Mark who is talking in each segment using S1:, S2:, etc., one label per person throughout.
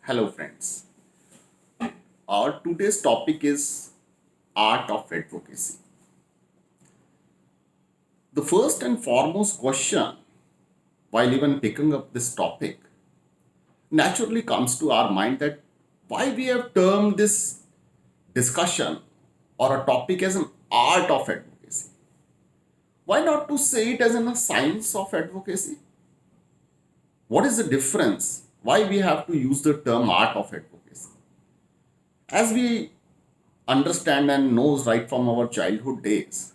S1: Hello, friends. Our today's topic is art of advocacy. The first and foremost question, while even picking up this topic, naturally comes to our mind that why we have termed this discussion or a topic as an art of advocacy. Why not to say it as a science of advocacy? What is the difference? Why we have to use the term art of advocacy? As we understand and knows right from our childhood days,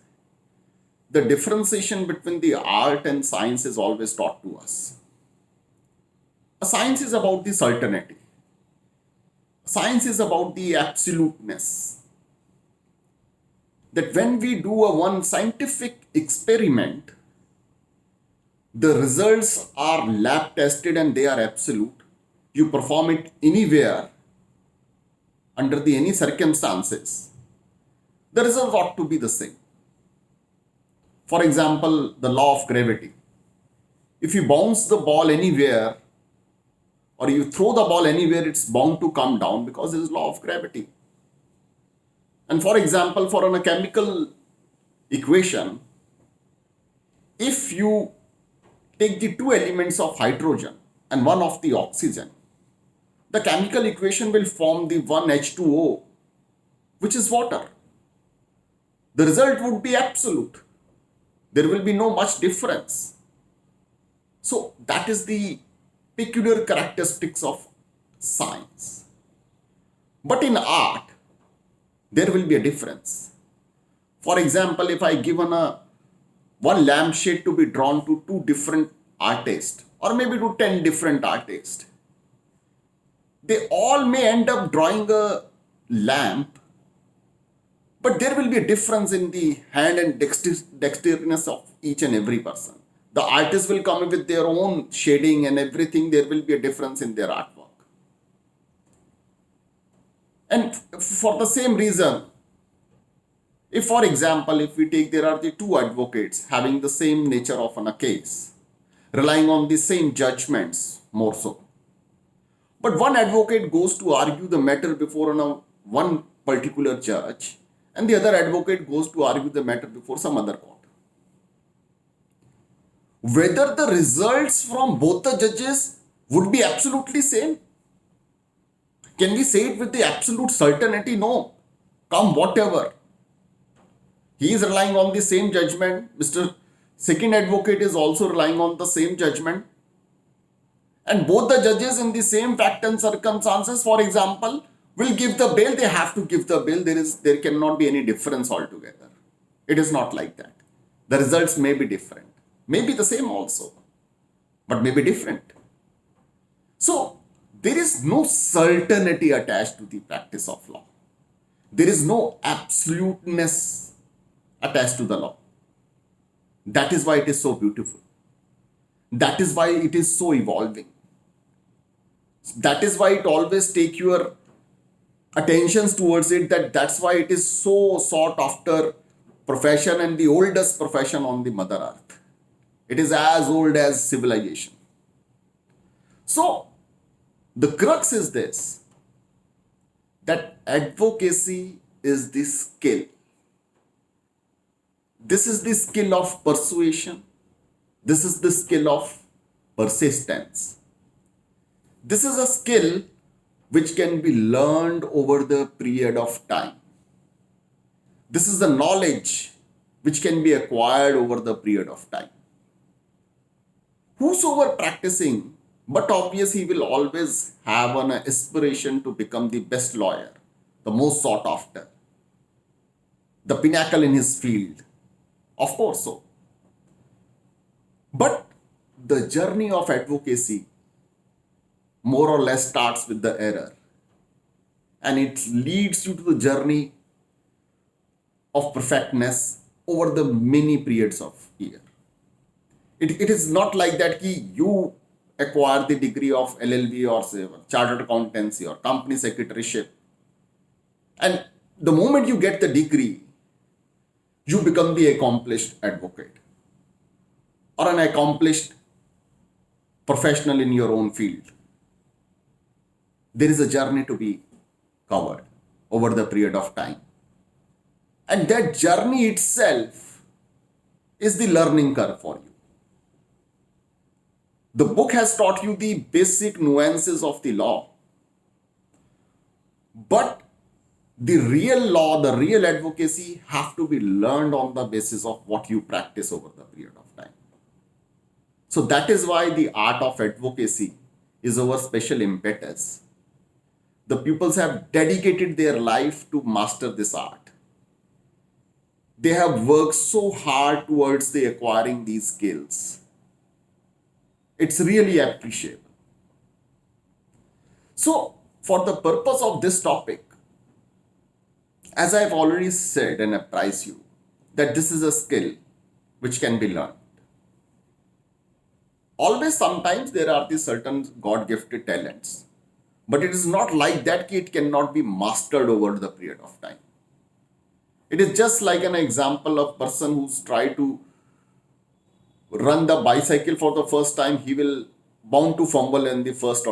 S1: the differentiation between the art and science is always taught to us. A science is about the certainty. Science is about the absoluteness. That when we do a one scientific experiment, the results are lab tested and they are absolute. You perform it anywhere, under the any circumstances, the results ought to be the same. For example, the law of gravity. If you bounce the ball anywhere or you throw the ball anywhere, it's bound to come down because there is law of gravity. And for example, for a chemical equation, if you take the two elements of hydrogen and one of the oxygen, the chemical equation will form the one H2O, which is water. The result would be absolute. There will be no much difference. So that is the peculiar characteristics of science. But in art, there will be a difference. For example, if I given a one lampshade to be drawn to two different artists, or maybe to 10 different artists, they all may end up drawing a lamp, but there will be a difference in the hand and dexterousness of each and every person. The artist will come with their own shading and everything. There will be a difference in their artwork. And for the same reason, if for example, if we take there are the two advocates having the same nature of a case, relying on the same judgments more so. But one advocate goes to argue the matter before one particular judge, and the other advocate goes to argue the matter before some other court. Whether the results from both the judges would be absolutely same? Can we say it with the absolute certainty? No. Come whatever. He is relying on the same judgment. Mr. Second advocate is also relying on the same judgment. And both the judges in the same fact and circumstances, for example, will give the bail. They have to give the bail. There cannot be any difference altogether. It is not like that. The results may be different. May be the same also, but may be different. So, there is no certainty attached to the practice of law. There is no absoluteness attached to the law. That is why it is so beautiful. That is why it is so evolving. That is why it always take your attentions towards it. That's why it is so sought after profession and the oldest profession on the mother earth. It is as old as civilization. So the crux is this, that advocacy is the skill. This is the skill of persuasion. This is the skill of persistence. This is a skill which can be learned over the period of time. This is the knowledge which can be acquired over the period of time. Whosoever practicing, but obviously he will always have an aspiration to become the best lawyer, the most sought after, the pinnacle in his field. Of course so. But the journey of advocacy more or less starts with the error. And it leads you to the journey of perfectness over the many periods of year. It is not like that you acquire the degree of LLB or say, chartered accountancy or company secretaryship. And the moment you get the degree, you become the accomplished advocate or an accomplished professional in your own field. there is a journey to be covered over the period of time. And that journey itself is the learning curve for you. The book has taught you the basic nuances of the law. But the real law, the real advocacy have to be learned on the basis of what you practice over the period of time. So that is why the art of advocacy is our special impetus. The pupils have dedicated their life to master this art. They have worked so hard towards the acquiring these skills. It's really appreciable. So, for the purpose of this topic, as I've already said and apprise you, that this is a skill which can be learned. Always sometimes there are these certain God-gifted talents, but it is not like that it cannot be mastered over the period of time. It is just like an example of person who's tried to run the bicycle for the first time. He will bound to fumble in the first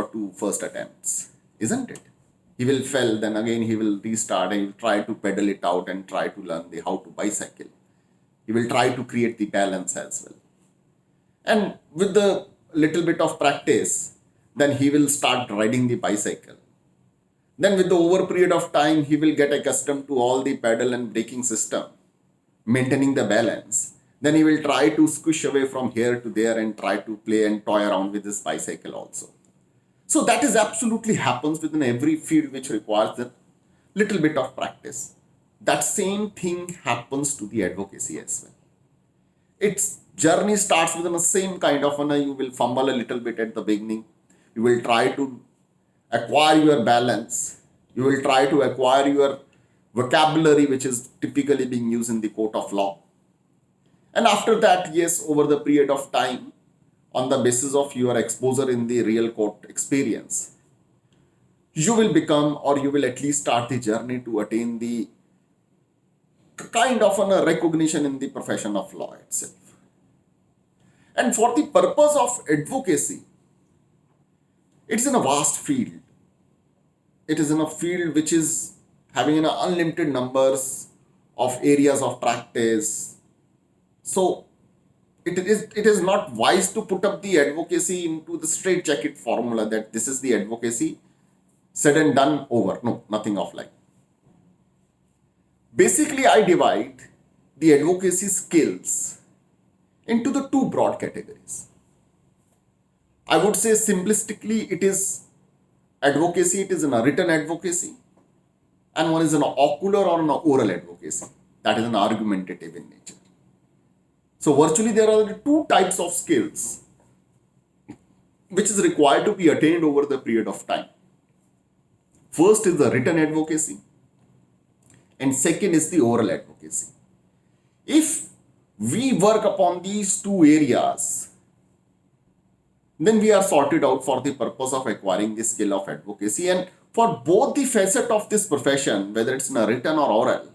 S1: attempts, isn't it? He will fail, then again he will restart and he will try to pedal it out and try to learn the how to bicycle. He will try to create the balance as well. And with the little bit of practice, then he will start riding the bicycle. Then with the over period of time, he will get accustomed to all the pedal and braking system, maintaining the balance. Then he will try to squish away from here to there and try to play and toy around with his bicycle also. So that is absolutely happens within every field which requires a little bit of practice. That same thing happens to the advocacy as well. Its journey starts within the same kind of you will fumble a little bit at the beginning. You will try to acquire your balance. You will try to acquire your vocabulary which is typically being used in the court of law. And after that, yes, over the period of time, on the basis of your exposure in the real court experience, you will become, or you will at least start the journey to attain the kind of a recognition in the profession of law itself. And for the purpose of advocacy, it's in a vast field. It is in a field which is having an unlimited numbers of areas of practice. So it is not wise to put up the advocacy into the straitjacket formula that this is the advocacy, said and done, over. No, nothing of like. Basically, I divide the advocacy skills into the two broad categories. I would say simplistically, it is advocacy, it is in a written advocacy, and one is an ocular or an oral advocacy, that is an argumentative in nature. So virtually there are two types of skills which is required to be attained over the period of time. First is the written advocacy and second is the oral advocacy. If we work upon these two areas, then we are sorted out for the purpose of acquiring the skill of advocacy. And for both the facet of this profession, whether it's in a written or oral,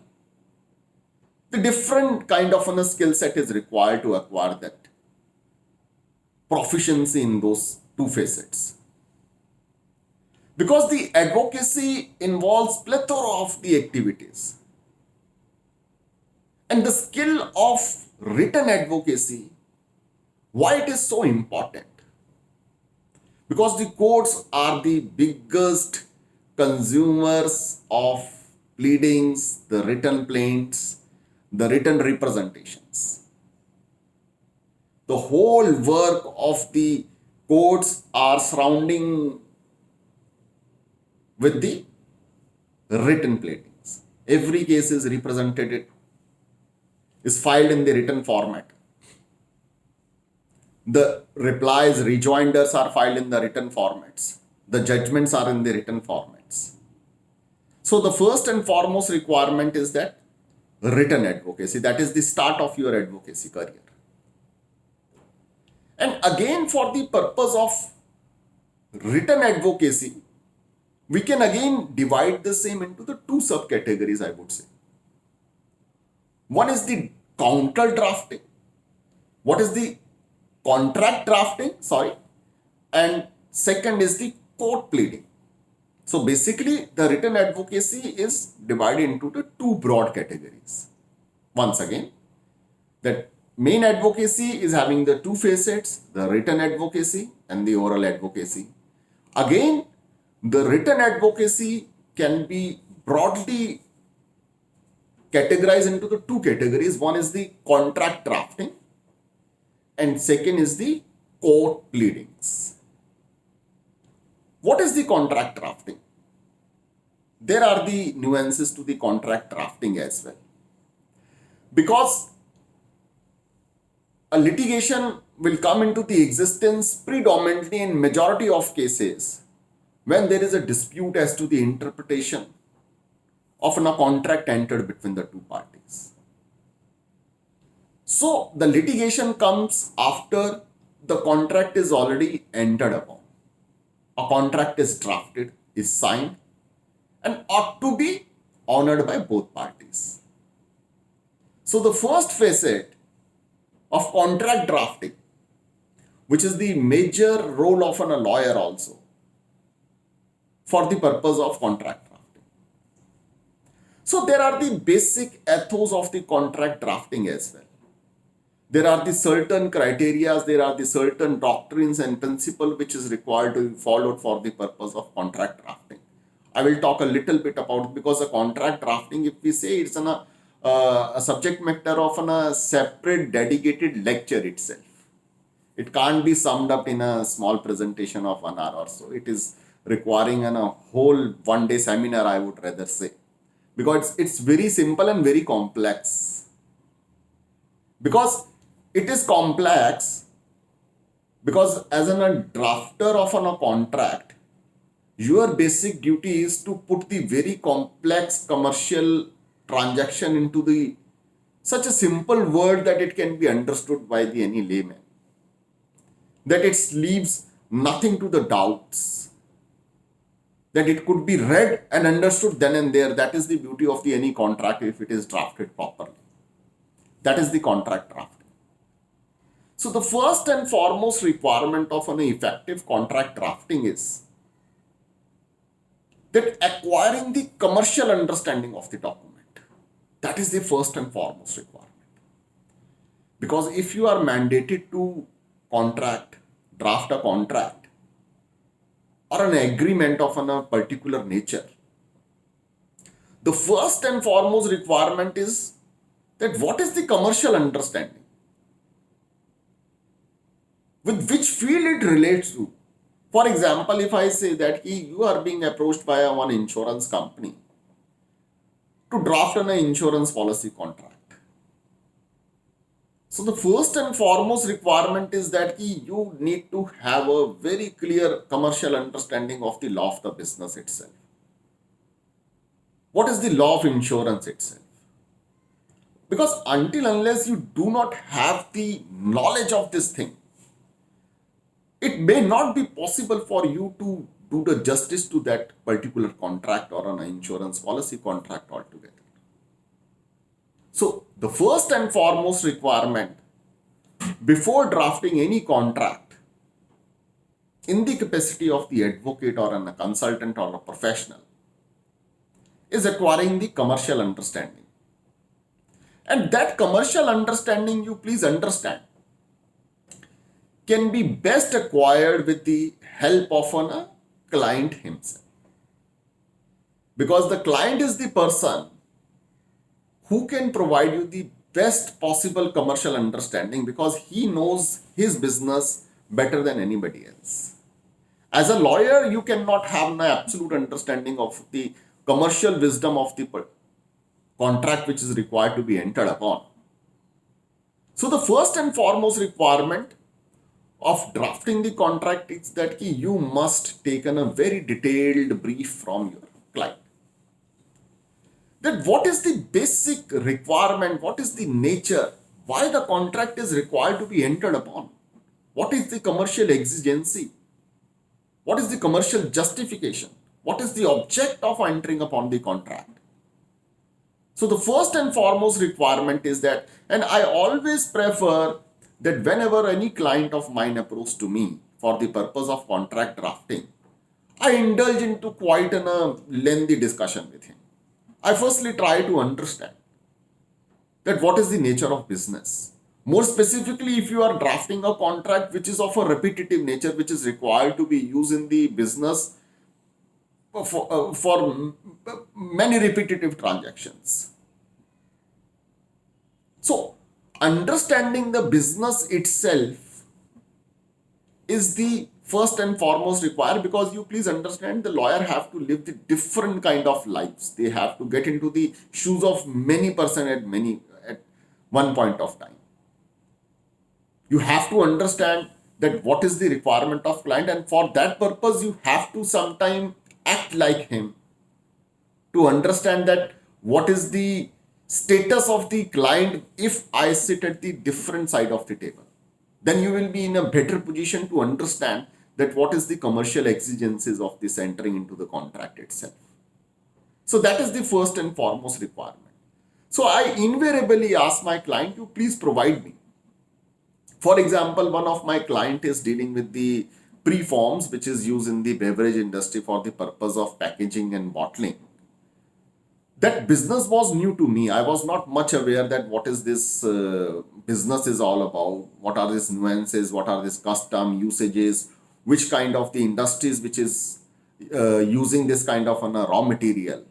S1: the different kind of a skill set is required to acquire that proficiency in those two facets. Because the advocacy involves plethora of the activities. And the skill of written advocacy, why it is so important? Because the courts are the biggest consumers of pleadings, the written plaints, the written representations. The whole work of the courts are surrounding with the written pleadings. Every case is represented, is filed in the written format. The replies, rejoinders are filed in the written formats. The judgments are in the written formats. So the first and foremost requirement is that written advocacy. That is the start of your advocacy career. And again, for the purpose of written advocacy, we can again divide the same into the two subcategories, I would say. One is the counter drafting. What is the contract drafting? And second is the court pleading. So basically, the written advocacy is divided into the two broad categories. Once again, that main advocacy is having the two facets, the written advocacy and the oral advocacy. Again, the written advocacy can be broadly categorized into the two categories. One is the contract drafting and second is the court pleadings. What is the contract drafting? There are the nuances to the contract drafting as well. Because a litigation will come into the existence predominantly in majority of cases when there is a dispute as to the interpretation of a contract entered between the two parties. So the litigation comes after the contract is already entered upon. A contract is drafted, is signed, and ought to be honored by both parties. So the first facet of contract drafting, which is the major role of a lawyer also for the purpose of contract drafting. So there are the basic ethos of the contract drafting as well. There are the certain criteria, there are the certain doctrines and principles which is required to be followed for the purpose of contract drafting. I will talk a little bit about it because a contract drafting, if we say it's a subject matter of a separate dedicated lecture itself. It can't be summed up in a small presentation of 1 hour or so. It is requiring a whole one-day seminar, I would rather say. Because it's very simple and very complex. Because it is complex, because as a drafter of a contract, your basic duty is to put the very complex commercial transaction into the such a simple word that it can be understood by the any layman, that it leaves nothing to the doubts, that it could be read and understood then and there. That is the beauty of the any contract if it is drafted properly. That is the contract drafting. So the first and foremost requirement of an effective contract drafting is that acquiring the commercial understanding of the document. That is the first and foremost requirement. Because if you are mandated to draft a contract or an agreement of a particular nature, the first and foremost requirement is that what is the commercial understanding? With which field it relates to. For example, if I say that you are being approached by one insurance company to draft an insurance policy contract. So the first and foremost requirement is that you need to have a very clear commercial understanding of the law of the business itself. What is the law of insurance itself? Because until unless you do not have the knowledge of this thing, it may not be possible for you to do the justice to that particular contract or an insurance policy contract altogether. So the first and foremost requirement before drafting any contract in the capacity of the advocate or a consultant or a professional is acquiring the commercial understanding. And that commercial understanding, you please understand, can be best acquired with the help of a client himself. Because the client is the person who can provide you the best possible commercial understanding because he knows his business better than anybody else. As a lawyer, you cannot have an absolute understanding of the commercial wisdom of the contract which is required to be entered upon. So the first and foremost requirement of drafting the contract is that you must take a very detailed brief from your client. That what is the basic requirement, what is the nature, why the contract is required to be entered upon, what is the commercial exigency, what is the commercial justification, what is the object of entering upon the contract. So the first and foremost requirement is that, and I always prefer that whenever any client of mine approaches to me for the purpose of contract drafting, I indulge into quite a lengthy discussion with him. I firstly try to understand that what is the nature of business. More specifically, if you are drafting a contract which is of a repetitive nature, which is required to be used in the business for many repetitive transactions. So, understanding the business itself is the first and foremost required, because you please understand the lawyer have to live the different kind of lives. They have to get into the shoes of many person at one point of time. You have to understand that what is the requirement of client, and for that purpose you have to sometime act like him to understand that what is the status of the client if I sit at the different side of the table. Then you will be in a better position to understand that what is the commercial exigencies of this entering into the contract itself. So that is the first and foremost requirement. So I invariably ask my client to please provide me. For example, one of my client is dealing with the preforms which is used in the beverage industry for the purpose of packaging and bottling. That business was new to me. I was not much aware that what is this business is all about, what are these nuances, what are these custom usages, which kind of the industries which is using this kind of a raw material.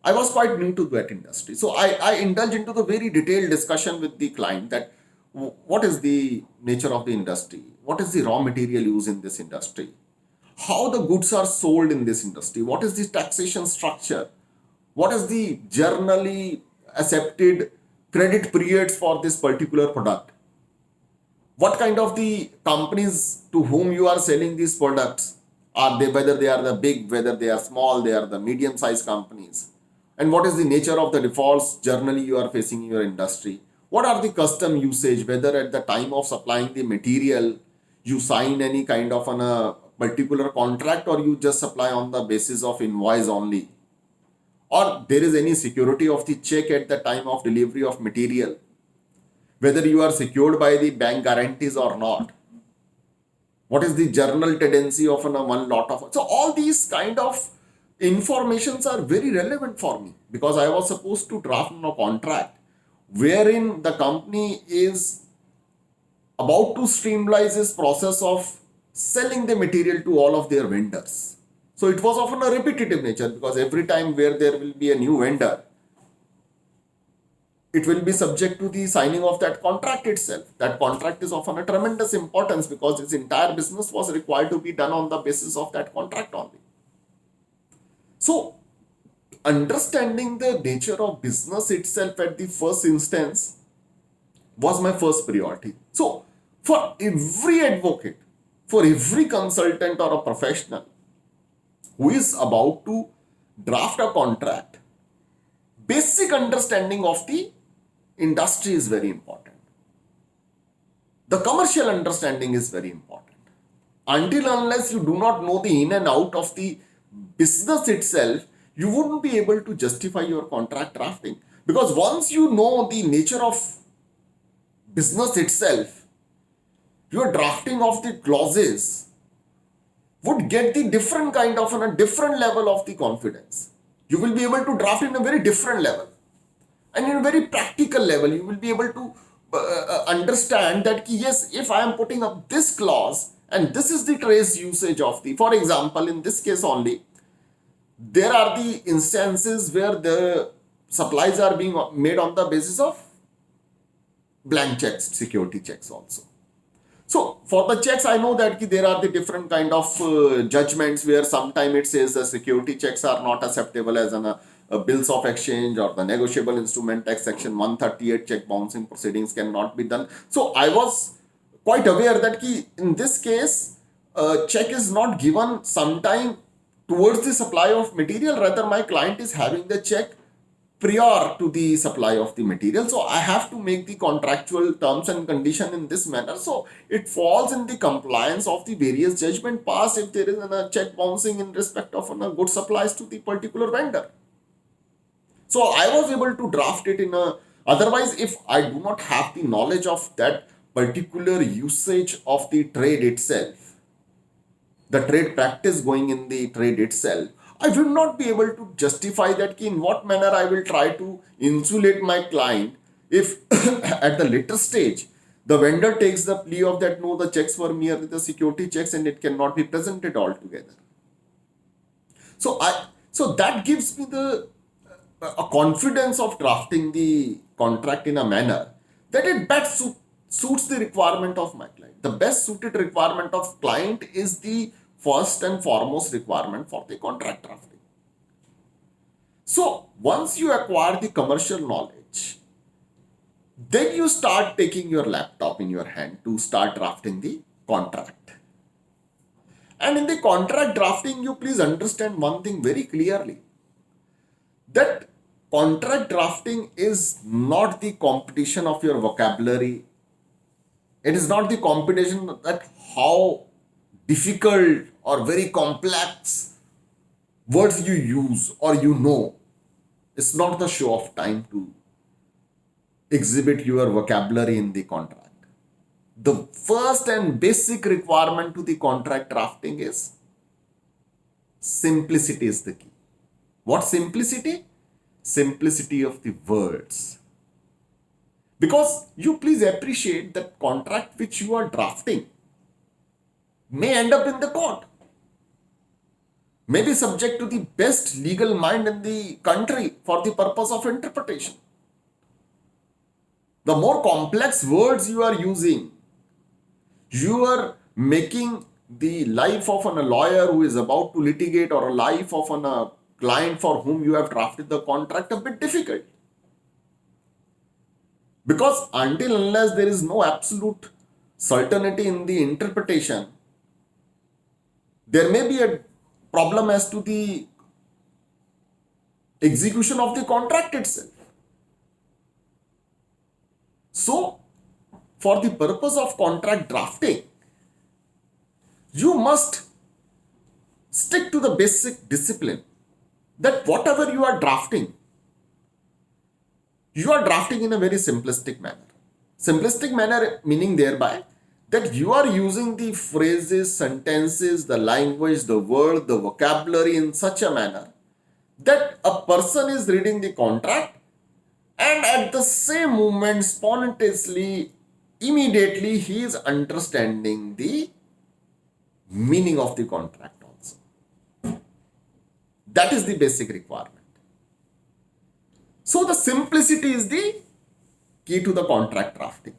S1: I was quite new to that industry. So I indulge into the very detailed discussion with the client that what is the nature of the industry, what is the raw material used in this industry, how the goods are sold in this industry, what is the taxation structure, what is the generally accepted credit periods for this particular product, what kind of the companies to whom you are selling these products are they, whether they are the big, whether they are small, they are the medium sized companies, and what is the nature of the defaults generally you are facing in your industry, what are the custom usage, whether at the time of supplying the material you sign any kind of a particular contract or you just supply on the basis of invoice only, or there is any security of the check at the time of delivery of material, whether you are secured by the bank guarantees or not, what is the general tendency of one lot of. So all these kind of informations are very relevant for me, because I was supposed to draft a contract wherein the company is about to streamline this process of selling the material to all of their vendors. So it was often a repetitive nature, because every time where there will be a new vendor, it will be subject to the signing of that contract itself. That contract is often a tremendous importance, because its entire business was required to be done on the basis of that contract only. So understanding the nature of business itself at the first instance was my first priority. So for every advocate, for every consultant or a professional who is about to draft a contract, basic understanding of the industry is very important. The commercial understanding is very important. Until unless you do not know the in and out of the business itself, you wouldn't be able to justify your contract drafting. Because once you know the nature of business itself, your drafting of the clauses would get the different kind of a different level of the confidence. You will be able to draft in a very different level. And in a very practical level, you will be able to understand that yes, if I am putting up this clause and this is the trace usage of the, for example, in this case only, there are the instances where the supplies are being made on the basis of blank checks, security checks also. So for the checks, I know that there are the different kind of judgments where sometime it says the security checks are not acceptable as bills of exchange, or the negotiable instrument tax section 138 check bouncing proceedings cannot be done. So I was quite aware that in this case, check is not given sometime towards the supply of material, rather my client is having the check prior to the supply of the material. So I have to make the contractual terms and condition in this manner. So it falls in the compliance of the various judgment passed if there is a check bouncing in respect of good supplies to the particular vendor. So I was able to draft it in a, otherwise if I do not have the knowledge of that particular usage of the trade itself, the trade practice going in the trade itself, I will not be able to justify that in what manner I will try to insulate my client if at the later stage the vendor takes the plea of that no, the checks were merely the security checks and it cannot be presented altogether. So that gives me the a confidence of drafting the contract in a manner that it best suits the requirement of my client. The best suited requirement of client is the first and foremost requirement for the contract drafting. So once you acquire the commercial knowledge, then you start taking your laptop in your hand to start drafting the contract. And in the contract drafting, you please understand one thing very clearly, that contract drafting is not the competition of your vocabulary. It is not the competition that how difficult or very complex words you use or you know. It's not the show of time to exhibit your vocabulary in the contract. The first and basic requirement to the contract drafting is simplicity is the key. What simplicity? Simplicity of the words. Because you please appreciate that contract which you are drafting may end up in the court, may be subject to the best legal mind in the country for the purpose of interpretation. The more complex words you are using, you are making the life of a lawyer who is about to litigate or a life of a client for whom you have drafted the contract a bit difficult. Because until unless there is no absolute certainty in the interpretation, there may be a problem as to the execution of the contract itself. So, for the purpose of contract drafting, you must stick to the basic discipline that whatever you are drafting in a very simplistic manner. Simplistic manner meaning thereby that you are using the phrases, sentences, the language, the word, the vocabulary in such a manner that a person is reading the contract and at the same moment spontaneously, immediately he is understanding the meaning of the contract also. That is the basic requirement. So the simplicity is the key to the contract drafting.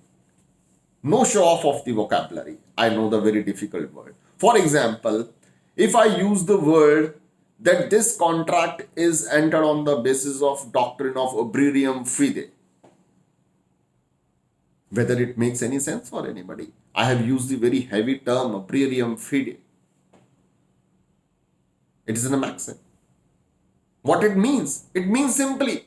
S1: No show off of the vocabulary. I know the very difficult word. For example, if I use the word that this contract is entered on the basis of doctrine of obrium fide, whether it makes any sense for anybody, I have used the very heavy term obrium fide. It is in a maxim. What it means? It means simply,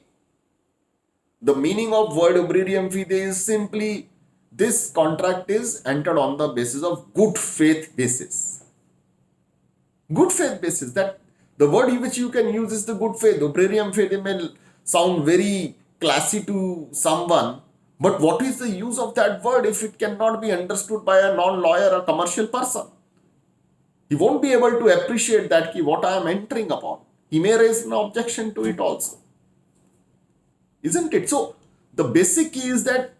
S1: the meaning of word obrium fide is simply this contract is entered on the basis of good faith basis. Good faith basis. That the word which you can use is the good faith. Obrium fide may sound very classy to someone, but what is the use of that word if it cannot be understood by a non-lawyer or commercial person? He won't be able to appreciate that what I am entering upon. He may raise an objection to it also. Isn't it? So the basic key is that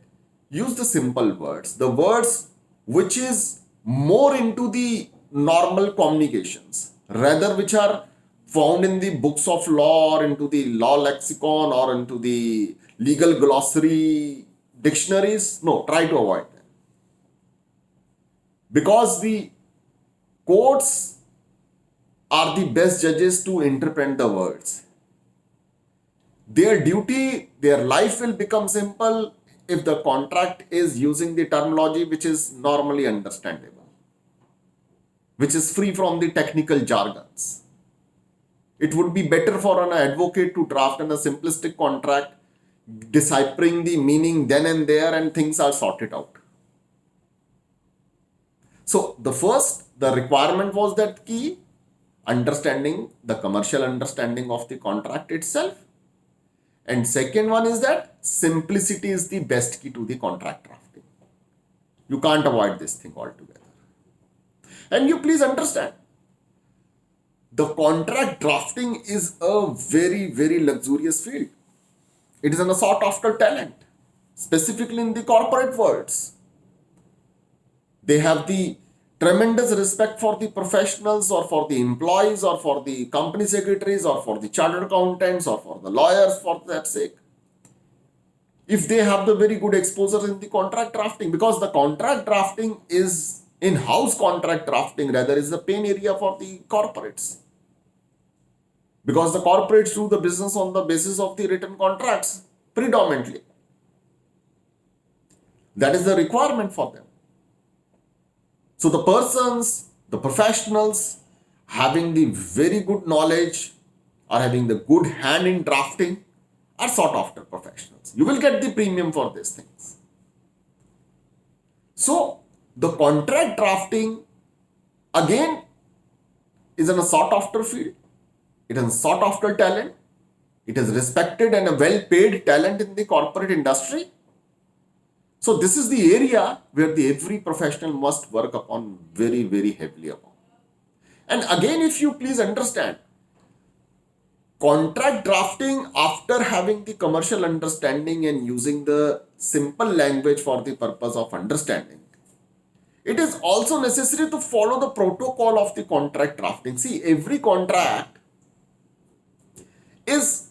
S1: use the simple words, the words which is more into the normal communications, rather which are found in the books of law or into the law lexicon or into the legal glossary dictionaries. No, try to avoid them. Because the courts are the best judges to interpret the words. Their duty, their life will become simple if the contract is using the terminology which is normally understandable, which is free from the technical jargons. It would be better for an advocate to draft in a simplistic contract, deciphering the meaning then and there, and things are sorted out. So the requirement was that key, understanding, the commercial understanding of the contract itself. And second one is that simplicity is the best key to the contract drafting. You can't avoid this thing altogether. And you please understand the contract drafting is a very, very luxurious field. It is a sought after talent, specifically in the corporate worlds. They have the tremendous respect for the professionals or for the employees or for the company secretaries or for the chartered accountants or for the lawyers for that sake. If they have the very good exposure in the contract drafting, because the contract drafting is in-house contract drafting rather is the pain area for the corporates. Because the corporates do the business on the basis of the written contracts predominantly. That is the requirement for them. So the persons, the professionals having the very good knowledge or having the good hand in drafting are sought after professionals. You will get the premium for these things. So the contract drafting again is in a sought after field. It is a sought after talent. It is respected and a well paid talent in the corporate industry. So this is the area where every professional must work upon very, very heavily upon. And again, if you please understand, contract drafting after having the commercial understanding and using the simple language for the purpose of understanding, it is also necessary to follow the protocol of the contract drafting. See, every contract is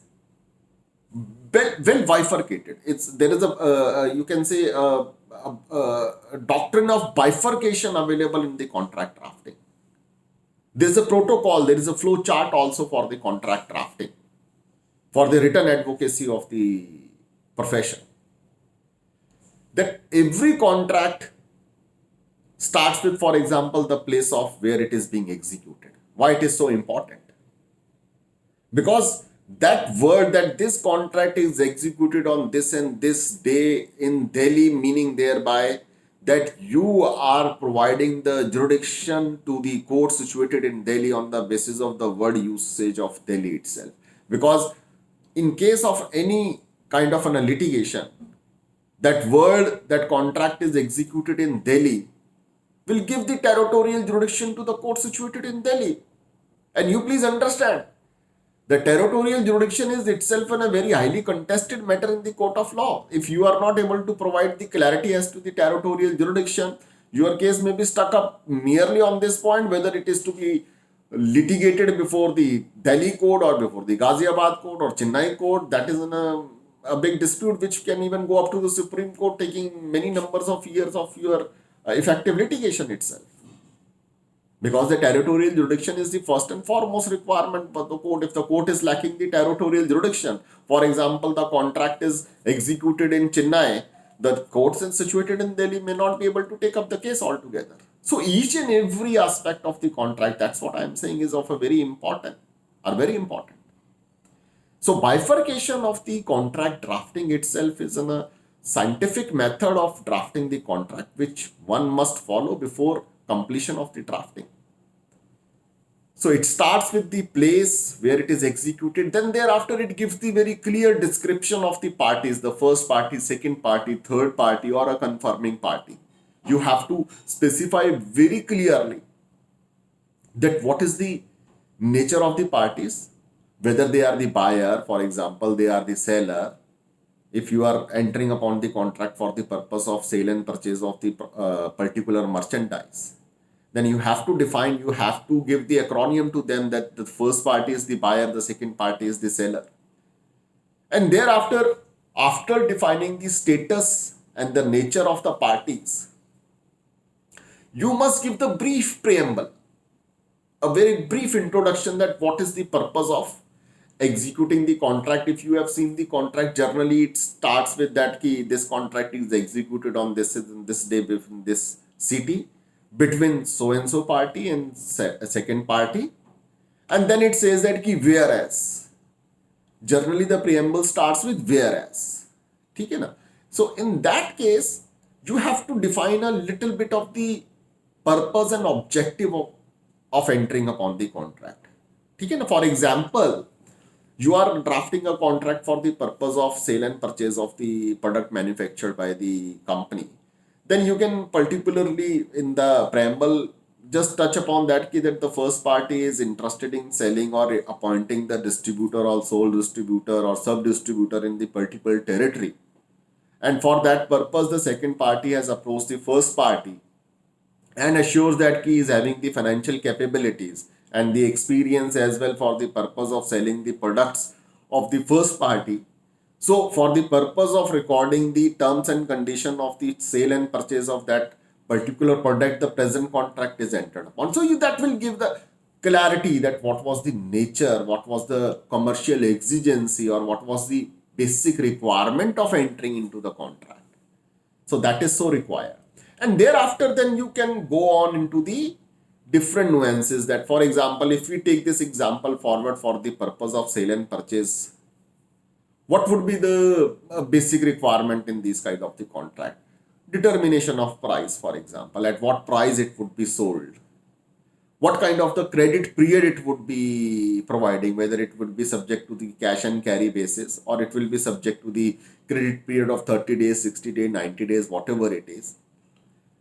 S1: well bifurcated. There is you can say a doctrine of bifurcation available in the contract drafting. There is a protocol, there is a flow chart also for the contract drafting, for the written advocacy of the profession. That every contract starts with, for example, the place of where it is being executed. Why it is so important? Because that word that this contract is executed on this and this day in Delhi, meaning thereby that you are providing the jurisdiction to the court situated in Delhi on the basis of the word usage of Delhi itself. Because in case of any kind of a litigation, that word, that contract is executed in Delhi will give the territorial jurisdiction to the court situated in Delhi. And you please understand, the territorial jurisdiction is itself a very highly contested matter in the court of law. If you are not able to provide the clarity as to the territorial jurisdiction, your case may be stuck up merely on this point, whether it is to be litigated before the Delhi court or before the Ghaziabad court or Chennai court. That is a big dispute which can even go up to the Supreme Court, taking many numbers of years of your effective litigation itself. Because the territorial jurisdiction is the first and foremost requirement for the court. If the court is lacking the territorial jurisdiction, for example, the contract is executed in Chennai, the courts situated in Delhi may not be able to take up the case altogether. So each and every aspect of the contract, that's what I am saying, is of a very important. So bifurcation of the contract drafting itself is a scientific method of drafting the contract which one must follow before completion of the drafting. So it starts with the place where it is executed. Then thereafter it gives the very clear description of the parties, the first party, second party, third party, or a confirming party. You have to specify very clearly that what is the nature of the parties, whether they are the buyer, for example, they are the seller. If you are entering upon the contract for the purpose of sale and purchase of the particular merchandise, then you have to define, you have to give the acronym to them that the first party is the buyer, the second party is the seller. And thereafter, after defining the status and the nature of the parties, you must give the brief preamble, a very brief introduction that what is the purpose of executing the contract. If you have seen the contract, generally it starts with that key, this contract is executed on this day in this city between so and so party and second party, and then it says that key whereas. Generally the preamble starts with whereas. Okay, na? So in that case, you have to define a little bit of the purpose and objective of entering upon the contract. Okay, na? For example, you are drafting a contract for the purpose of sale and purchase of the product manufactured by the company. Then you can particularly in the preamble just touch upon that key that the first party is interested in selling or appointing the distributor or sole distributor or sub distributor in the particular territory. And for that purpose, the second party has approached the first party and assures that he is having the financial capabilities and the experience as well for the purpose of selling the products of the first party. So, for the purpose of recording the terms and condition of the sale and purchase of that particular product, the present contract is entered upon. So, that will give the clarity that what was the nature, what was the commercial exigency, or what was the basic requirement of entering into the contract. So that is so required. And thereafter, then you can go on into the different nuances that, for example, if we take this example forward for the purpose of sale and purchase, what would be the basic requirement in these kind of the contract? Determination of price, for example, at what price it would be sold, what kind of the credit period it would be providing, whether it would be subject to the cash and carry basis or it will be subject to the credit period of 30 days, 60 days, 90 days, whatever it is.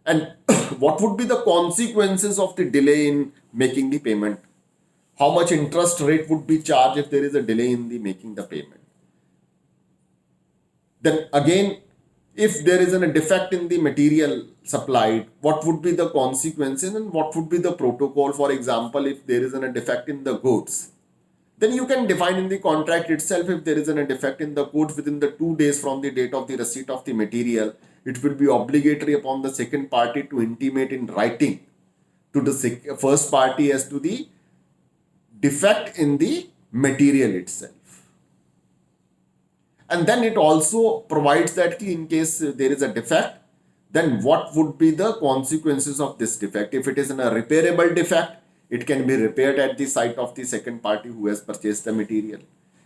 S1: And what would be the consequences of the delay in making the payment? How much interest rate would be charged if there is a delay in the making the payment? Then again, if there is a defect in the material supplied, what would be the consequences and what would be the protocol? For example, if there is a defect in the goods, then you can define in the contract itself if there is a defect in the goods within the 2 days from the date of the receipt of the material, it will be obligatory upon the second party to intimate in writing to the first party as to the defect in the material itself. And then it also provides that in case there is a defect, then what would be the consequences of this defect? If it is a repairable defect, it can be repaired at the site of the second party who has purchased the material.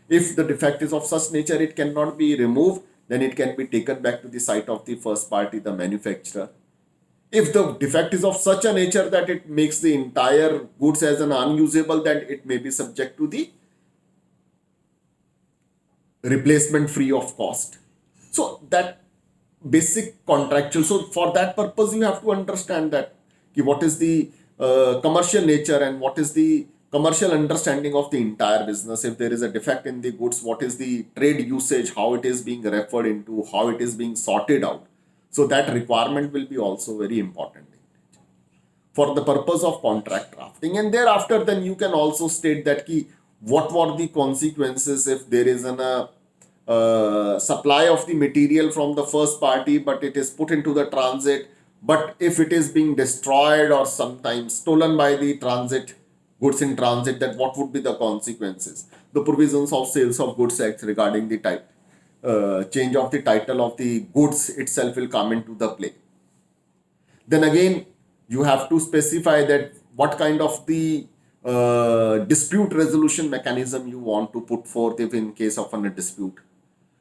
S1: If the defect is of such nature it cannot be removed, then it can be taken back to the site of the first party, the manufacturer. If the defect is of such a nature that it makes the entire goods as an unusable, then it may be subject to the replacement free of cost. So that basic contractual. So for that purpose, you have to understand that what is the commercial nature and what is the commercial understanding of the entire business. If there is a defect in the goods, what is the trade usage, how it is being referred into, how it is being sorted out. So that requirement will be also very important for the purpose of contract drafting. And thereafter, then you can also state that what were the consequences if there is an supply of the material from the first party, but it is put into the transit. But if it is being destroyed or sometimes stolen by the transit, goods in transit, that what would be the consequences? The provisions of Sales of Goods Act regarding the type, change of the title of the goods itself will come into the play. Then again, you have to specify that what kind of the dispute resolution mechanism you want to put forth if in case of a dispute.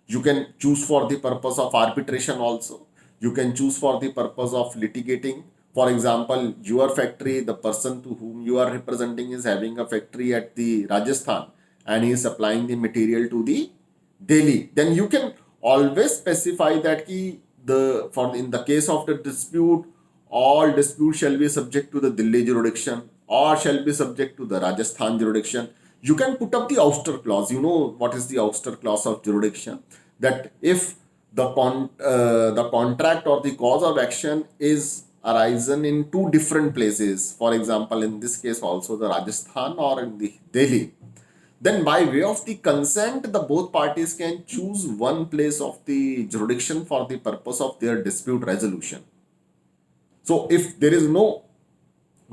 S1: You can choose for the purpose of arbitration also. You can choose for the purpose of litigating. For example, your factory, the person to whom you are representing is having a factory at the Rajasthan and he is supplying the material to the Delhi. Then you can always specify that in the case of the dispute, all disputes shall be subject to the Delhi jurisdiction or shall be subject to the Rajasthan jurisdiction. You can put up the ouster clause. You know what is the ouster clause of jurisdiction? That if the contract or the cause of action is arisen in two different places, for example, in this case also the Rajasthan or in the Delhi, then by way of the consent, the both parties can choose one place of the jurisdiction for the purpose of their dispute resolution. So if there is no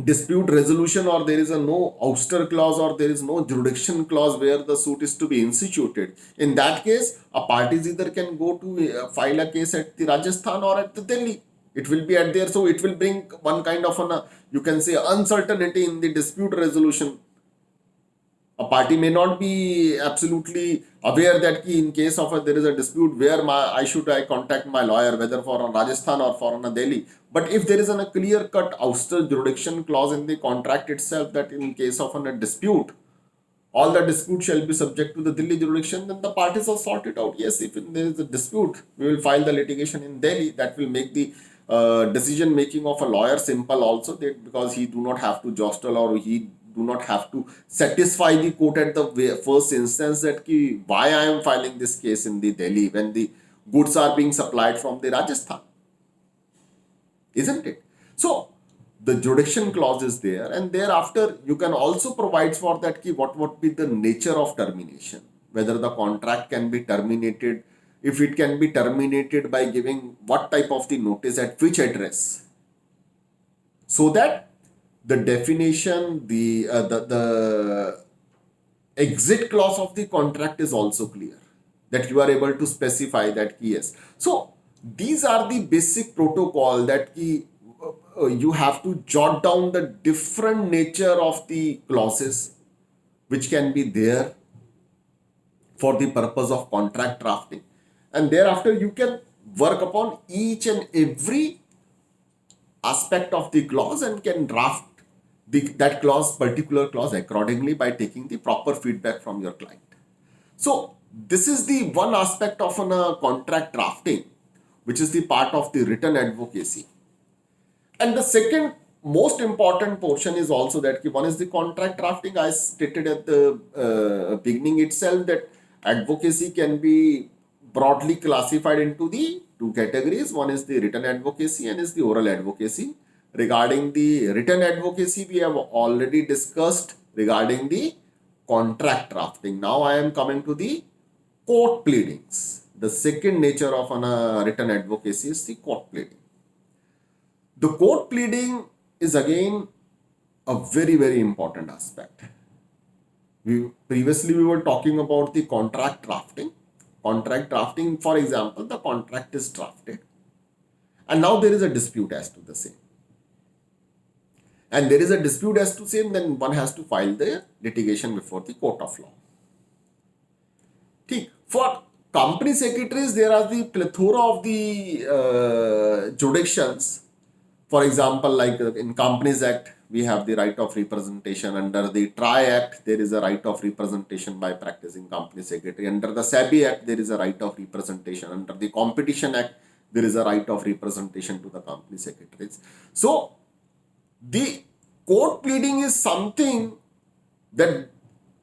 S1: dispute resolution or there is no ouster clause or there is no jurisdiction clause where the suit is to be instituted, in that case a parties either can go to file a case at the Rajasthan or at the Delhi. It will be at there, so it will bring one kind of you can say uncertainty in the dispute resolution. A party may not be absolutely aware that in case of there is a dispute where I contact my lawyer, whether for a Rajasthan or for a Delhi. But if there is a clear cut ouster jurisdiction clause in the contract itself that in case of a dispute, all the dispute shall be subject to the Delhi jurisdiction, then the parties are sorted out. Yes, if there is a dispute, we will file the litigation in Delhi. That will make the decision making of a lawyer simple also, that because he do not have to jostle, or he do not have to satisfy the court at the first instance that ki, why I am filing this case in the Delhi when the goods are being supplied from the Rajasthan, isn't it? So the jurisdiction clause is there, and thereafter you can also provide for that ki what would be the nature of termination, whether the contract can be terminated, if it can be terminated by giving what type of the notice at which address, so that the definition, the exit clause of the contract is also clear, that you are able to specify that yes. So these are the basic protocol that you have to jot down the different nature of the clauses which can be there for the purpose of contract drafting, and thereafter you can work upon each and every aspect of the clause and can draft that clause, particular clause accordingly by taking the proper feedback from your client. So this is the one aspect of a contract drafting, which is the part of the written advocacy. And the second most important portion is also that one is the contract drafting. I stated at the beginning itself that advocacy can be broadly classified into the two categories. One is the written advocacy and is the oral advocacy. Regarding the written advocacy, we have already discussed regarding the contract drafting. Now I am coming to the court pleadings. The second nature of written advocacy is the court pleading. The court pleading is again a very, very important aspect. Previously we were talking about the contract drafting. Contract drafting, for example, the contract is drafted and now there is a dispute as to the same. And there is a dispute as to same, then one has to file the litigation before the court of law. For company secretaries, there are the plethora of the jurisdictions. For example, like in Companies Act, we have the right of representation. Under the TRI Act, there is a right of representation by practicing company secretary. Under the SEBI Act, there is a right of representation. Under the Competition Act, there is a right of representation to the company secretaries. So, the court pleading is something that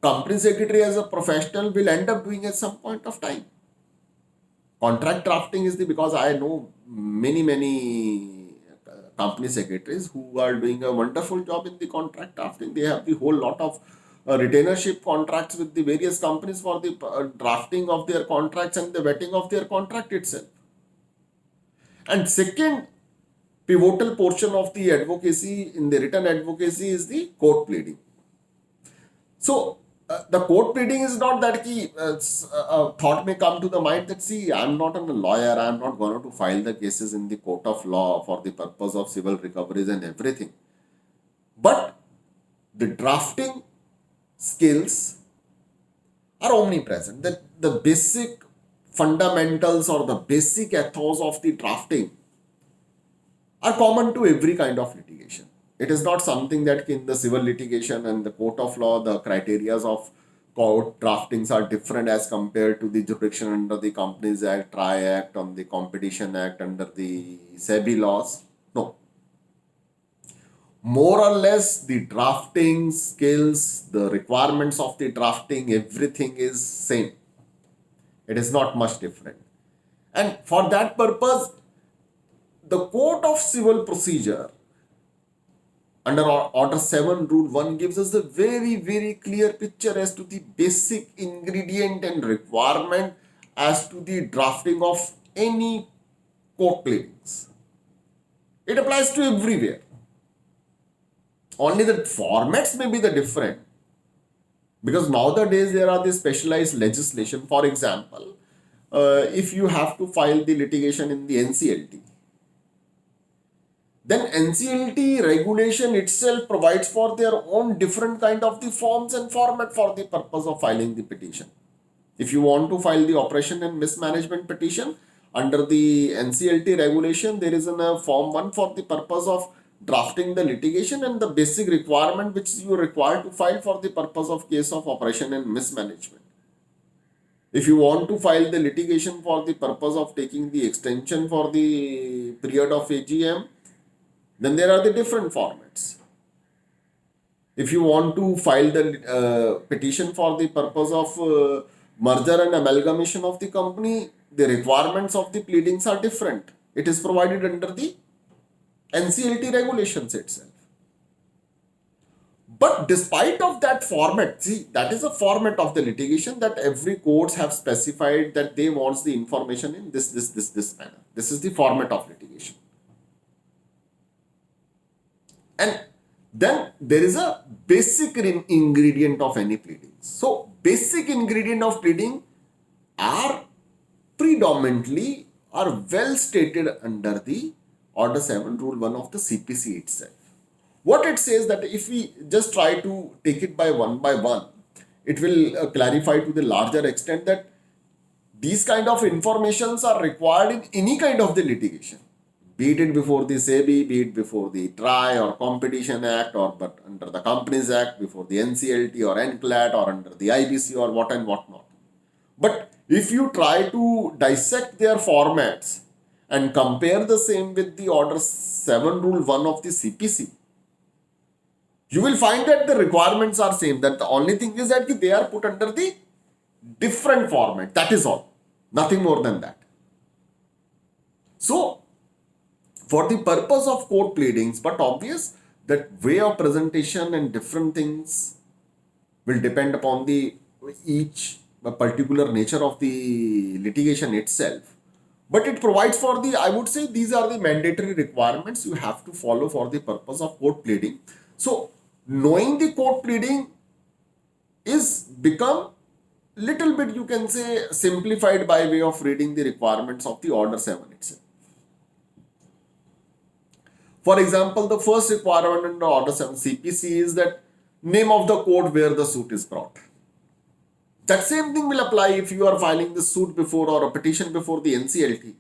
S1: company secretary as a professional will end up doing at some point of time. Contract drafting is because I know many company secretaries who are doing a wonderful job in the contract drafting. They have the whole lot of retainership contracts with the various companies for the drafting of their contracts and the vetting of their contract itself. And second pivotal portion of the advocacy in the written advocacy is the court pleading. So the court pleading is not that a thought may come to the mind that see, I'm not a lawyer, I'm not going to file the cases in the court of law for the purpose of civil recoveries and everything. But the drafting skills are omnipresent. The basic fundamentals or the basic ethos of the drafting are common to every kind of litigation. It is not something that in the civil litigation and the court of law, the criteria of court draftings are different as compared to the jurisdiction under the Companies Act, TRI Act, on the Competition Act, under the SEBI laws. No. More or less, the drafting skills, the requirements of the drafting, everything is same. It is not much different. And for that purpose, the Code of Civil Procedure under Order 7 Rule 1 gives us a very, very clear picture as to the basic ingredient and requirement as to the drafting of any court pleadings. It applies to everywhere. Only the formats may be the different. Because nowadays there are the specialized legislation. For example, if you have to file the litigation in the NCLT, then NCLT regulation itself provides for their own different kind of the forms and format for the purpose of filing the petition. If you want to file the operation and mismanagement petition under the NCLT regulation, there is a form 1 for the purpose of drafting the litigation and the basic requirement which you require to file for the purpose of case of operation and mismanagement. If you want to file the litigation for the purpose of taking the extension for the period of AGM, then there are the different formats. If you want to file the petition for the purpose of merger and amalgamation of the company, the requirements of the pleadings are different. It is provided under the NCLT regulations itself. But despite of that format, see, that is a format of the litigation that every courts have specified that they want the information in this manner. This is the format of litigation. And then there is a basic ingredient of any pleading. So basic ingredient of pleading are predominantly are well stated under the Order 7 Rule 1 of the CPC itself. What it says that if we just try to take it by one, it will clarify to the larger extent that these kind of informations are required in any kind of the litigation, be it before the SEBI, be it before the TRAI or Competition Act, or but under the Companies Act, before the NCLT or NCLAT, or under the IBC or what and what not. But if you try to dissect their formats and compare the same with the Order 7 Rule 1 of the CPC, you will find that the requirements are same. That the only thing is that they are put under the different format. That is all. Nothing more than that. So, for the purpose of court pleadings, but obvious that way of presentation and different things will depend upon the each particular nature of the litigation itself. But it provides for the, I would say, these are the mandatory requirements you have to follow for the purpose of court pleading. So, knowing the court pleading is become little bit, you can say, simplified by way of reading the requirements of the Order 7 itself. For example, the first requirement under Order 7 CPC is that name of the court where the suit is brought. That same thing will apply if you are filing the suit before or a petition before the NCLT.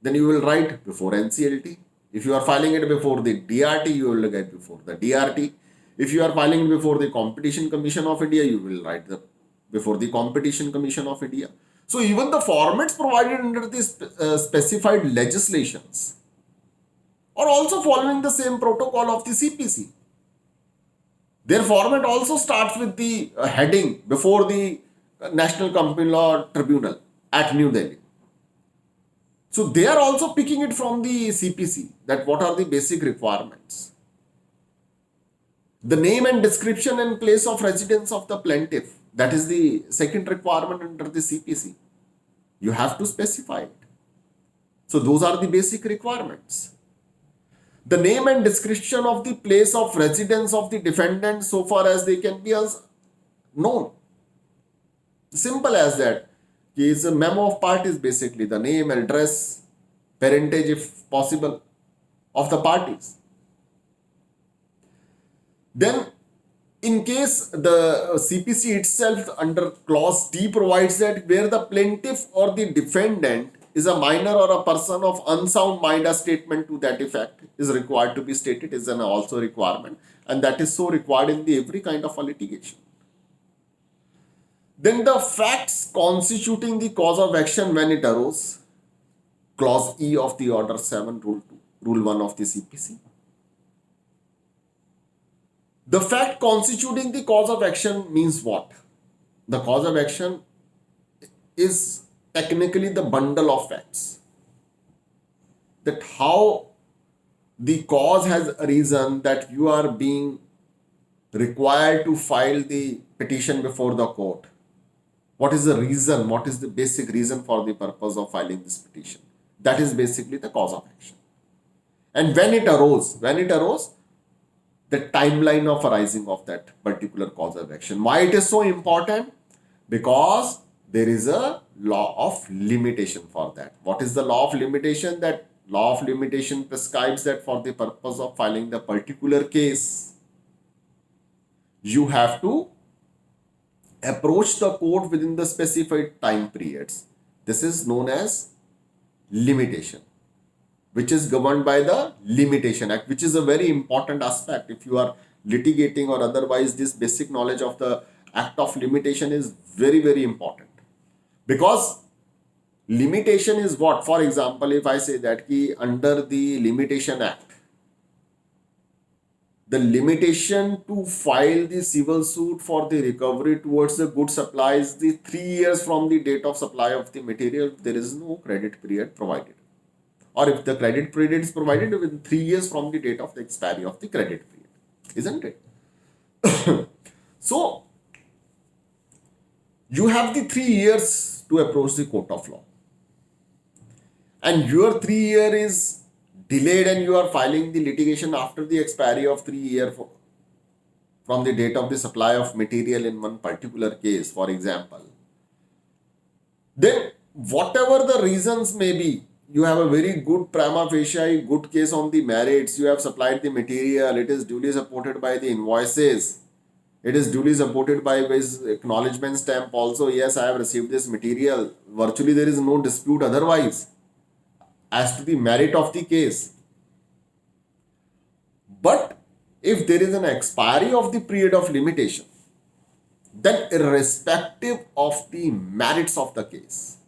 S1: Then you will write before NCLT. If you are filing it before the DRT, you will get before the DRT. If you are filing it before the Competition Commission of India, you will write before the Competition Commission of India. So even the formats provided under these specified legislations are also following the same protocol of the CPC. Their format also starts with the heading before the National Company Law Tribunal at New Delhi. So they are also picking it from the CPC, that what are the basic requirements. The name and description and place of residence of the plaintiff, that is the second requirement under the CPC. You have to specify it. So those are the basic requirements. The name and description of the place of residence of the defendant so far as they can be as known. Simple as that. Is a memo of parties, basically the name, address, parentage if possible of the parties. Then in case the CPC itself under clause D provides that where the plaintiff or the defendant is a minor or a person of unsound mind, a statement to that effect is required to be stated, is an also requirement, and that is so required in the every kind of a litigation. Then the facts constituting the cause of action when it arose, clause E of the Order 7 Rule 1 of the CPC. The fact constituting the cause of action means what? The cause of action is technically the bundle of facts. That how the cause has arisen that you are being required to file the petition before the court. What is the reason? What is the basic reason for the purpose of filing this petition? That is basically the cause of action. And when it arose, the timeline of arising of that particular cause of action. Why it is so important? Because there is a law of limitation for that. What is the law of limitation? That law of limitation prescribes that for the purpose of filing the particular case, you have to approach the court within the specified time periods. This is known as limitation, which is governed by the Limitation Act, which is a very important aspect. If you are litigating or otherwise, this basic knowledge of the act of limitation is very, very important. Because limitation is what? For example, if I say that ki under the Limitation Act, the limitation to file the civil suit for the recovery towards the good supply is the 3 years from the date of supply of the material. There is no credit period provided. Or if the credit period is provided within 3 years from the date of the expiry of the credit period. Isn't it? So, you have the 3 years to approach the court of law. And your 3 year is delayed and you are filing the litigation after the expiry of 3 year from the date of the supply of material in one particular case, for example, then whatever the reasons may be, you have a very good prima facie, good case on the merits, you have supplied the material, it is duly supported by the invoices, it is duly supported by his acknowledgement stamp also, yes, I have received this material. Virtually there is no dispute otherwise as to the merit of the case. But if there is an expiry of the period of limitation, then irrespective of the merits of the case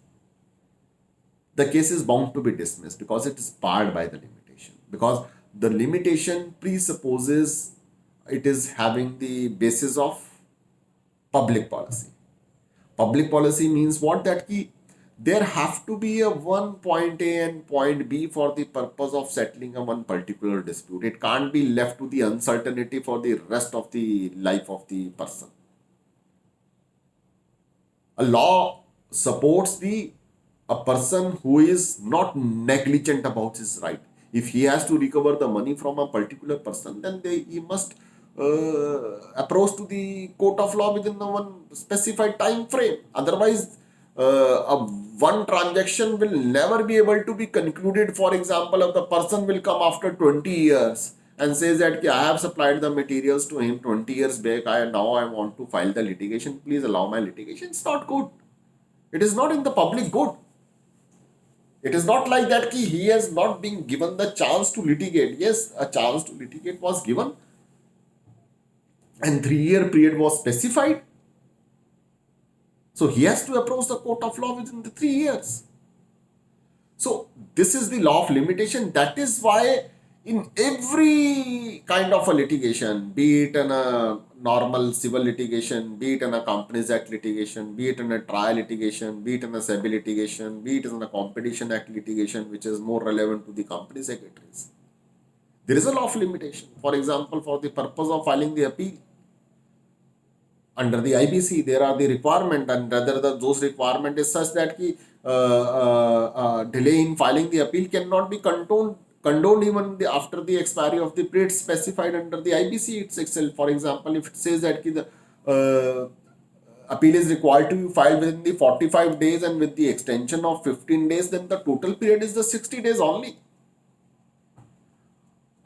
S1: is bound to be dismissed because it is barred by the limitation. Because the limitation presupposes it is having the basis of public policy. Public policy means what? That there have to be a one point A and point B for the purpose of settling a one particular dispute. It can't be left to the uncertainty for the rest of the life of the person. A law supports a person who is not negligent about his right. If he has to recover the money from a particular person, then he must approach to the court of law within the one specified time frame. Otherwise, one transaction will never be able to be concluded. For example, if the person will come after 20 years and says that I have supplied the materials to him 20 years back, now I want to file the litigation, please allow my litigation. It's not good. It is not in the public good. It is not like that he has not been given the chance to litigate. Yes, a chance to litigate was given and 3 year period was specified. So he has to approach the court of law within the 3 years. So this is the law of limitation. That is why in every kind of a litigation, be it in a normal civil litigation, be it in a Companies Act litigation, be it in a trial litigation, be it in a SEBI litigation, be it in a Competition Act litigation, which is more relevant to the company secretaries, there is a law of limitation. For example, for the purpose of filing the appeal, under the IBC, there are the requirement, and rather those requirement is such that delay in filing the appeal cannot be condoned even after the expiry of the period specified under the IBC itself. For example, if it says that the appeal is required to be filed within the 45 days and with the extension of 15 days, then the total period is the 60 days only.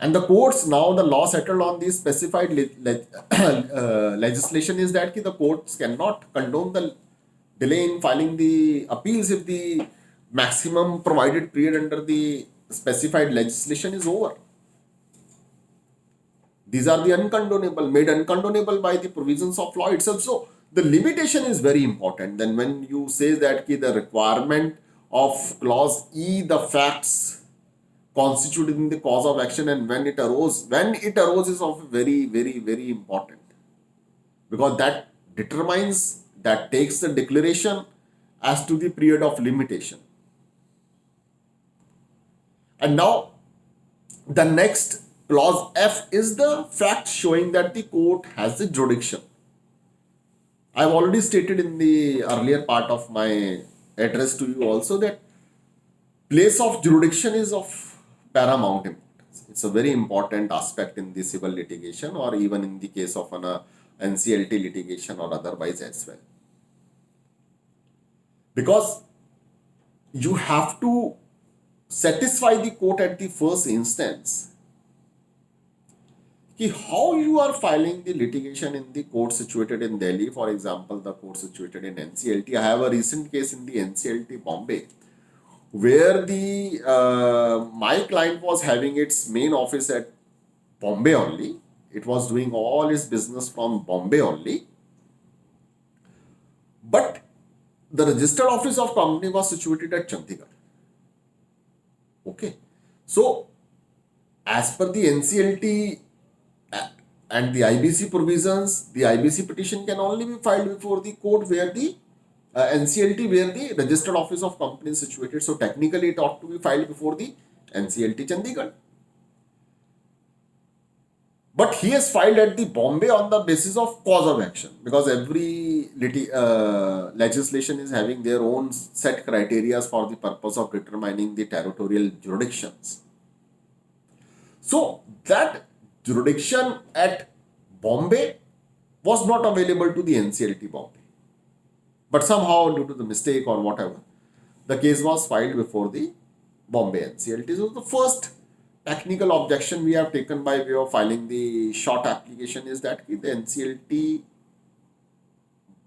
S1: And the courts, now the law settled on the specified legislation is that the courts cannot condone the delay in filing the appeals if the maximum provided period under the specified legislation is over. These are the made uncondonable by the provisions of law itself. So the limitation is very important. Then when you say that the requirement of clause E, the facts constituted in the cause of action and when it arose is of very, very, very important, because that determines, that takes the declaration as to the period of limitation. And now the next clause F is the fact showing that the court has the jurisdiction. I have already stated in the earlier part of my address to you also that place of jurisdiction is of paramount importance. It's a very important aspect in the civil litigation or even in the case of an NCLT litigation or otherwise as well. Because you have to satisfy the court at the first instance how you are filing the litigation in the court situated in Delhi, for example, the court situated in NCLT. I have a recent case in the NCLT Bombay, where my client was having its main office at Bombay only. It was doing all its business from Bombay only. But the registered office of company was situated at Chandigarh. Okay. So as per the NCLT and the IBC provisions, the IBC petition can only be filed before the court where the NCLT, where the registered office of company is situated. So technically, it ought to be filed before the NCLT Chandigarh. But he has filed at the Bombay on the basis of cause of action, because every legislation is having their own set criteria for the purpose of determining the territorial jurisdictions. So that jurisdiction at Bombay was not available to the NCLT Bombay. But somehow, due to the mistake or whatever, the case was filed before the Bombay NCLT. So the first technical objection we have taken by way of filing the short application is that the NCLT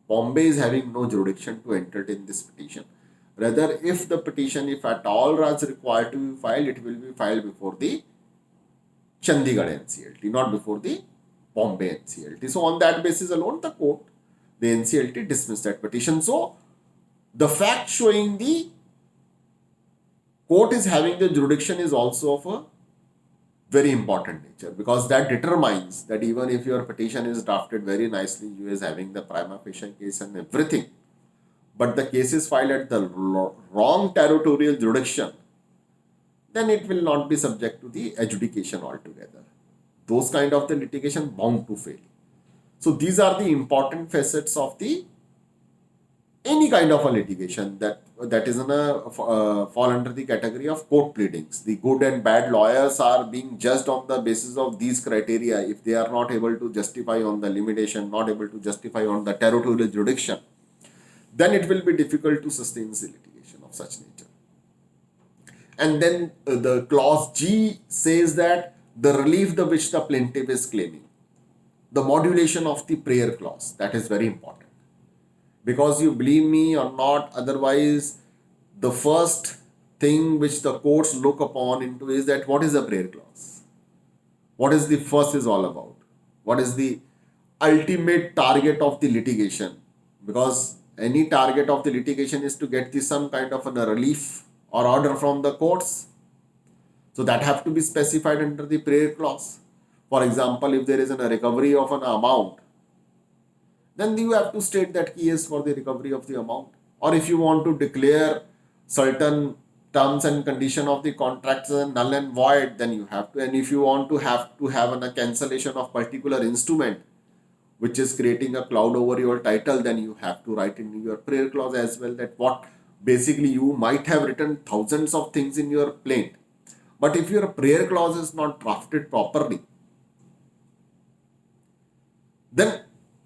S1: Bombay is having no jurisdiction to entertain this petition. Rather, if the petition, if at all was required to be filed, it will be filed before the Chandigarh NCLT, not before the Bombay NCLT. So on that basis alone, the court, the NCLT dismissed that petition. So the fact showing the court is having the jurisdiction is also of a very important nature, because that determines that even if your petition is drafted very nicely, you is having the prima facie case and everything, but the case is filed at the wrong territorial jurisdiction, then it will not be subject to the adjudication altogether. Those kind of the litigation bound to fail. So these are the important facets of the any kind of a litigation that is in a fall under the category of court pleadings. The good and bad lawyers are being judged on the basis of these criteria. If they are not able to justify on the limitation, not able to justify on the territorial jurisdiction, then it will be difficult to sustain the litigation of such nature. And then the clause G says that the relief which the plaintiff is claiming, the modulation of the prayer clause, that is very important. Because you believe me or not, otherwise, the first thing which the courts look upon into is that what is the prayer clause? What is the first is all about? What is the ultimate target of the litigation? Because any target of the litigation is to get some kind of a relief or order from the courts. So that have to be specified under the prayer clause. For example, if there is a recovery of an amount, then you have to state that key is for the recovery of the amount. Or if you want to declare certain terms and condition of the contracts as null and void, then you have to. And if you want to have a cancellation of particular instrument, which is creating a cloud over your title, then you have to write in your prayer clause as well that what basically you might have written thousands of things in your plaint. But if your prayer clause is not drafted properly, then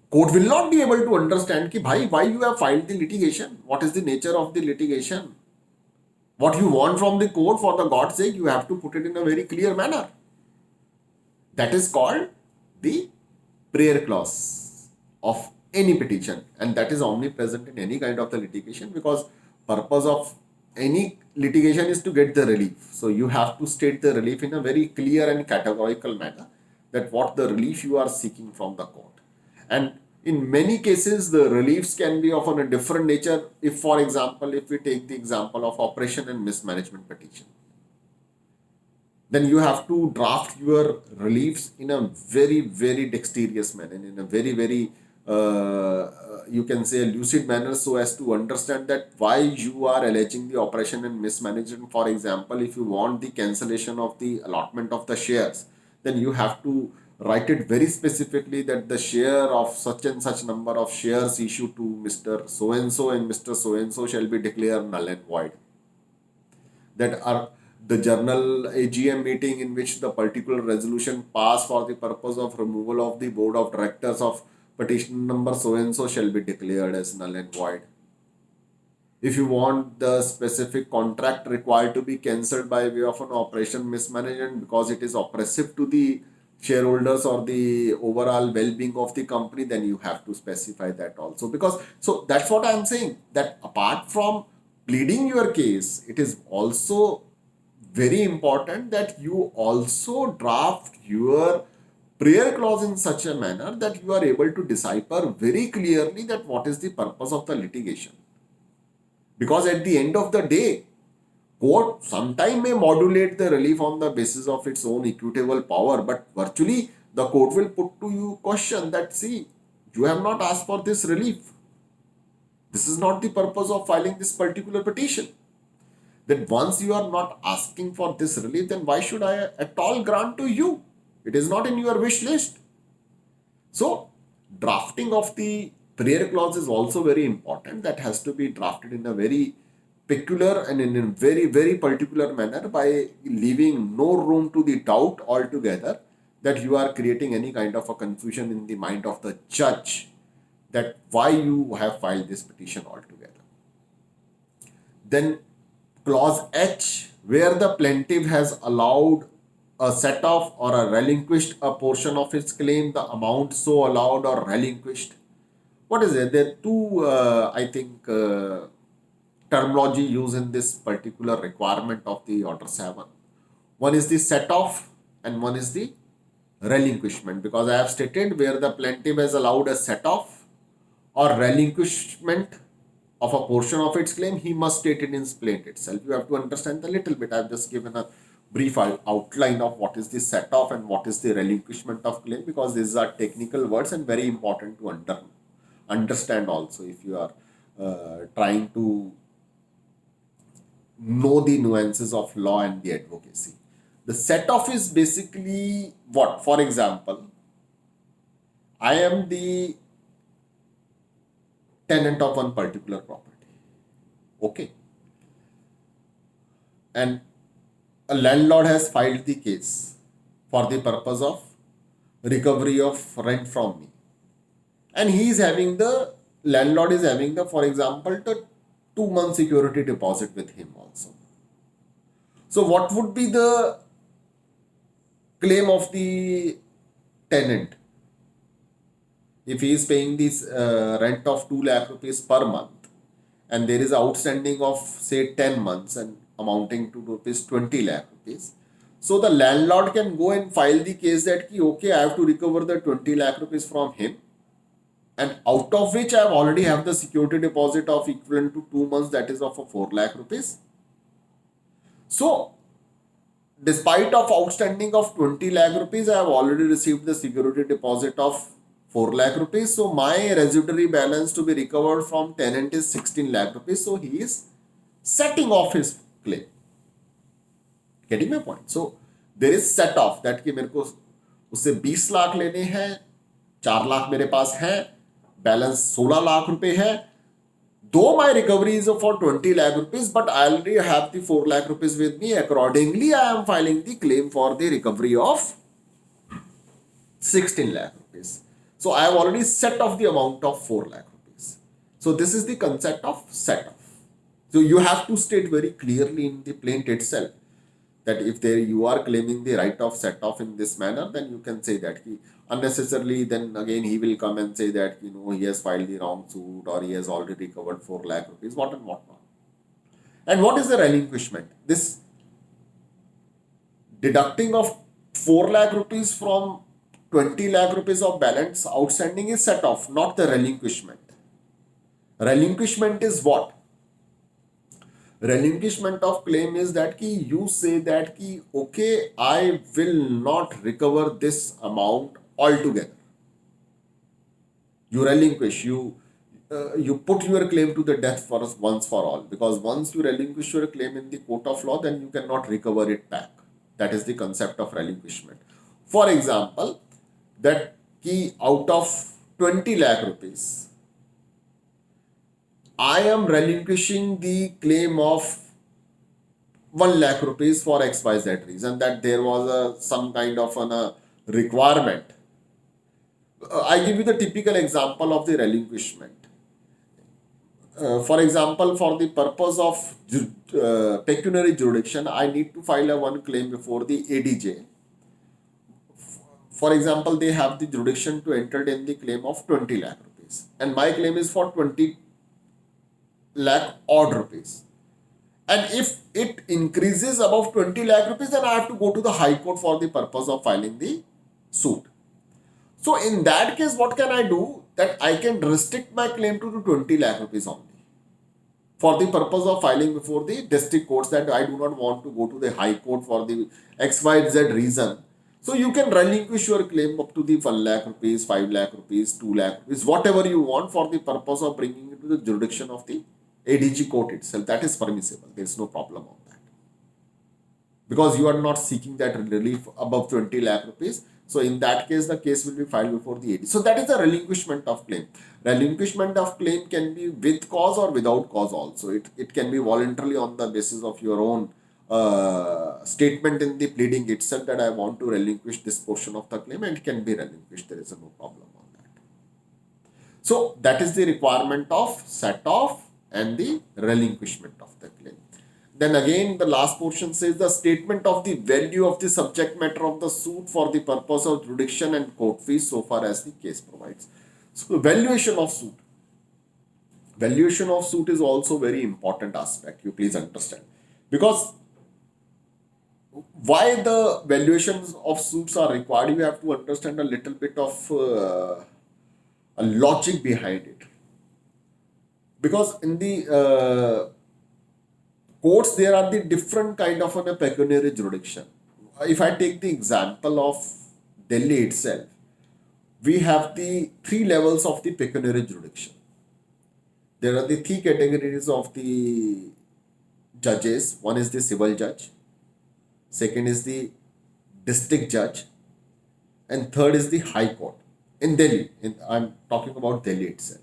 S1: court will not be able to understand ki bhai, why you have filed the litigation, what is the nature of the litigation, what you want from the court. For the God's sake, you have to put it in a very clear manner. That is called the prayer clause of any petition, and that is omnipresent in any kind of the litigation, because purpose of any litigation is to get the relief. So you have to state the relief in a very clear and categorical manner, that what the relief you are seeking from the court. And in many cases, the reliefs can be of a different nature. If, for example, if we take the example of operation and mismanagement petition, then you have to draft your reliefs in a very, very dexterous manner, in a very, very, you can say, lucid manner, so as to understand that why you are alleging the operation and mismanagement. For example, if you want the cancellation of the allotment of the shares, then you have to write it very specifically that the share of such and such number of shares issued to Mr. So-and-so and Mr. So-and-so shall be declared null and void. That are the journal AGM meeting in which the particular resolution passed for the purpose of removal of the board of directors of petition number so-and-so shall be declared as null and void. If you want the specific contract required to be cancelled by way of an operation mismanagement because it is oppressive to the shareholders or the overall well-being of the company, then you have to specify that also. Because so that's what I'm saying, that apart from pleading your case, it is also very important that you also draft your prayer clause in such a manner that you are able to decipher very clearly that what is the purpose of the litigation. Because at the end of the day, court sometime may modulate the relief on the basis of its own equitable power, but virtually the court will put to you question that, see, you have not asked for this relief. This is not the purpose of filing this particular petition. That once you are not asking for this relief, then why should I at all grant to you? It is not in your wish list. So, drafting of the prayer clause is also very important. That has to be drafted in a very peculiar and in a very, very particular manner by leaving no room to the doubt altogether that you are creating any kind of a confusion in the mind of the judge that why you have filed this petition altogether. Then clause H, where the plaintiff has allowed a set off or a relinquished a portion of its claim, the amount so allowed or relinquished. What is it? There are two, I think, terminology used in this particular requirement of the Order 7. One is the set off and one is the relinquishment, because I have stated where the plaintiff has allowed a set off or relinquishment of a portion of its claim, he must state it in plaint itself. You have to understand a little bit. I have just given a brief outline of what is the set off and what is the relinquishment of claim, because these are technical words and very important to understand also if you are trying to know the nuances of law and the advocacy. The set off is basically what? For example, I am the tenant of one particular property. Okay. And a landlord has filed the case for the purpose of recovery of rent from me. And landlord is having the, for example, the 2-month security deposit with him also. So what would be the claim of the tenant if he is paying this rent of 2 lakh rupees per month and there is outstanding of say 10 months and amounting to rupees 20 lakh rupees? So the landlord can go and file the case that okay, I have to recover the 20 lakh rupees from him, and out of which I already have the security deposit of equivalent to 2 months, that is of a 4 lakh rupees. So despite of outstanding of 20 lakh rupees, I have already received the security deposit of 4 lakh rupees. So my residuary balance to be recovered from tenant is 16 lakh rupees. So he is setting off his claim. Getting my point? So there is set off that कि मेरे को उससे 20 लाख लेने हैं, 4 लाख मेरे पास है, balance 16 lakh रुपए है. Though my recovery is for 20 lakh rupees, but I already have the 4 lakh rupees with me. Accordingly, I am filing the claim for the recovery of 16 lakh rupees. So I have already set off the amount of 4 lakh rupees. So this is the concept of set off. So you have to state very clearly in the plaint itself that if you are claiming the right of set off in this manner, then you can say that unnecessarily, then again he will come and say that he has filed the wrong suit or he has already recovered 4 lakh rupees, what and what not. And what is the relinquishment? This deducting of 4 lakh rupees from 20 lakh rupees of balance outstanding is set off, not the relinquishment. Relinquishment is what? Relinquishment of claim is that you say that okay, I will not recover this amount altogether. You relinquish, you put your claim to the death for once for all, because once you relinquish your claim in the court of law, then you cannot recover it back. That is the concept of relinquishment. For example, that out of 20 lakh rupees, I am relinquishing the claim of 1 lakh rupees for XYZ reason, that there was some kind of a requirement. I give you the typical example of the relinquishment. For example, for the purpose of pecuniary jurisdiction, I need to file one claim before the ADJ. For example, they have the jurisdiction to enter in the claim of 20 lakh rupees, and my claim is for 20 lakh odd rupees. And if it increases above 20 lakh rupees, then I have to go to the High Court for the purpose of filing the suit. So in that case, what can I do? That I can restrict my claim to 20 lakh rupees only for the purpose of filing before the district courts, that I do not want to go to the high court for the XYZ reason. So you can relinquish your claim up to the 1 lakh rupees, 5 lakh rupees, 2 lakh rupees, whatever you want for the purpose of bringing it to the jurisdiction of the ADG court itself. That is permissible. There is no problem on that, because you are not seeking that relief above 20 lakh rupees. So in that case, the case will be filed before the AD. So that is a relinquishment of claim. Relinquishment of claim can be with cause or without cause also. It can be voluntarily on the basis of your own statement in the pleading itself that I want to relinquish this portion of the claim, and it can be relinquished. There is no problem on that. So that is the requirement of set off and the relinquishment of the claim. Then again, the last portion says the statement of the value of the subject matter of the suit for the purpose of jurisdiction and court fees so far as the case provides. So valuation of suit. Valuation of suit is also very important aspect. You please understand, because why the valuations of suits are required, you have to understand a little bit of a logic behind it. Because in the courts, there are the different kind of a pecuniary jurisdiction. If I take the example of Delhi itself, we have the three levels of the pecuniary jurisdiction. There are the three categories of the judges. One is the civil judge, second is the district judge, and third is the high court in Delhi. I'm talking about Delhi itself.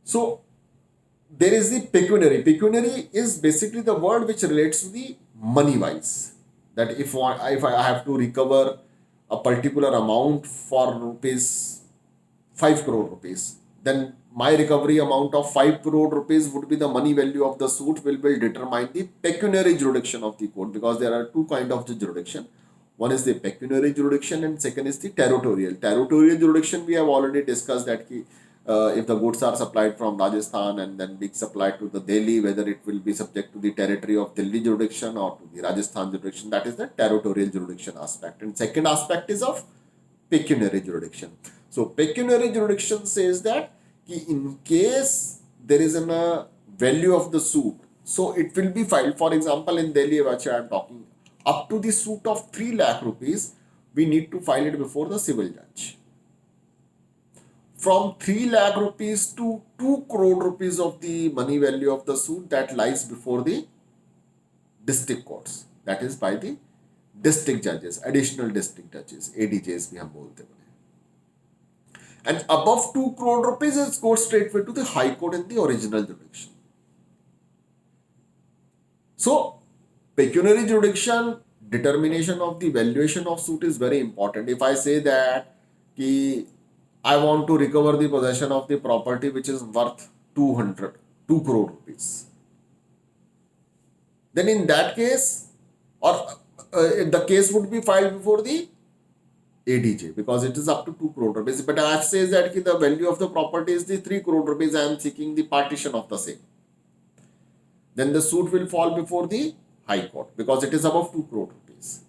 S1: So there is the pecuniary. Pecuniary is basically the word which relates to the money wise. That if I have to recover a particular amount for rupees 5 crore rupees, then my recovery amount of 5 crore rupees would be the money value of the suit, will determine the pecuniary jurisdiction of the court, because there are two kind of the jurisdiction. One is the pecuniary jurisdiction and second is the territorial. Territorial jurisdiction we have already discussed that if the goods are supplied from Rajasthan and then being supplied to the Delhi, whether it will be subject to the territory of Delhi jurisdiction or to the Rajasthan jurisdiction, that is the territorial jurisdiction aspect. And second aspect is of pecuniary jurisdiction. So pecuniary jurisdiction says that in case there is a value of the suit, so it will be filed. For example, in Delhi, which I am talking, up to the suit of 3 lakh rupees, we need to file it before the civil judge. From 3 lakh rupees to 2 crore rupees of the money value of the suit, that lies before the district courts. That is by the district judges, additional district judges, ADJs we have bolte bane. And above 2 crore rupees, it goes straightway to the high court in the original jurisdiction. So pecuniary jurisdiction, determination of the valuation of suit is very important. If I say that I want to recover the possession of the property which is worth 2 crore rupees, then in that case, or the case would be filed before the ADJ, because it is up to 2 crore rupees. But I says that the value of the property is the 3 crore rupees, I am seeking the partition of the same. Then the suit will fall before the high court because it is above 2 crore rupees.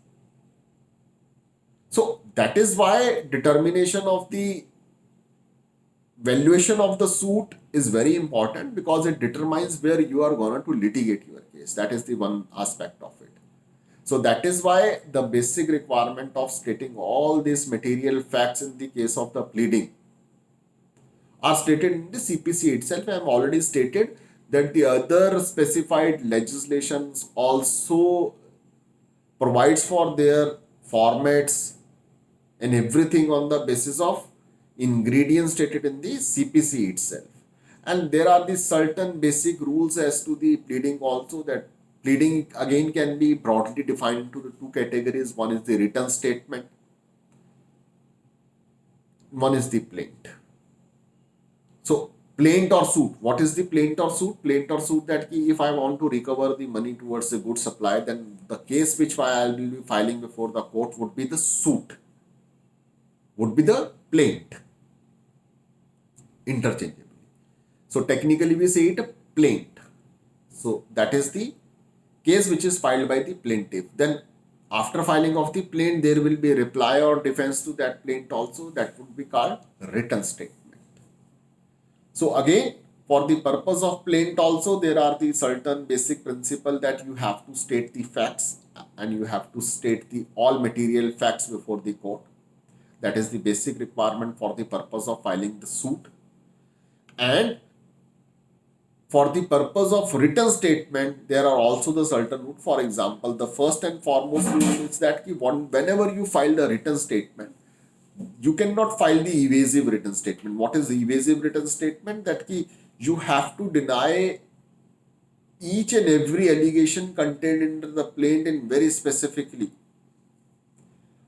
S1: So that is why determination of the valuation of the suit is very important, because it determines where you are going to litigate your case. That is the one aspect of it. So that is why the basic requirement of stating all these material facts in the case of the pleading are stated in the CPC itself. I have already stated that the other specified legislations also provides for their formats and everything on the basis of ingredients stated in the CPC itself. And there are these certain basic rules as to the pleading also, that pleading again can be broadly defined into the two categories. One is the written statement, one is the plaint. So plaint or suit, what is the plaint or suit? Plaint or suit, that if I want to recover the money towards the good supply, then the case which I will be filing before the court would be the suit, would be the plaint, interchangeably. So technically we say it a plaint. So that is the case which is filed by the plaintiff. Then After filing of the plaint, there will be a reply or defense to that plaint also. That would be called written statement. So again, for the purpose of plaint also, there are the certain basic principle that you have to state the facts and you have to state the all material facts before the court. That is the basic requirement for the purpose of filing the suit. And for the purpose of written statement, there are also the certain route. For example, the first and foremost rule is that whenever you file the written statement, you cannot file the evasive written statement. What is the evasive written statement? That you have to deny each and every allegation contained in the plaint in very specifically.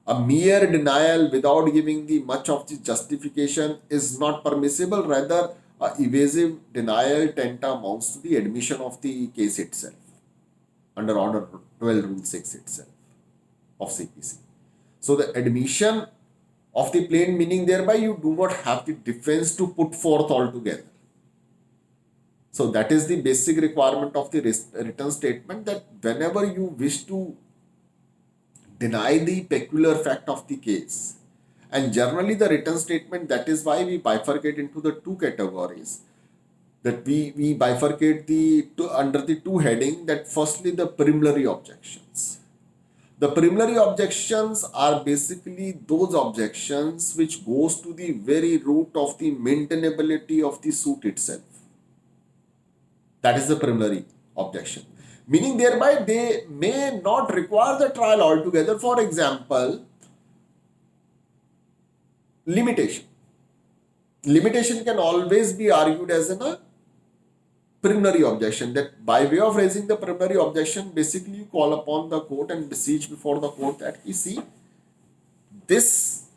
S1: A mere denial without giving the much of the justification is not permissible. Rather, a evasive denial amounts to the admission of the case itself under Order 12 Rule 6 itself of CPC. So the admission of the plaint, meaning thereby you do not have the defense to put forth altogether. So that is the basic requirement of the written statement, that whenever you wish to deny the peculiar fact of the case, and generally the written statement, that is why we bifurcate into the two categories, that we bifurcate under the two heading, that firstly the preliminary objections. The preliminary objections are basically those objections which goes to the very root of the maintainability of the suit itself. That is the preliminary objection. Meaning thereby they may not require the trial altogether. For example, limitation. Limitation can always be argued as a preliminary objection, that by way of raising the preliminary objection, basically you call upon the court and beseech before the court that you see, this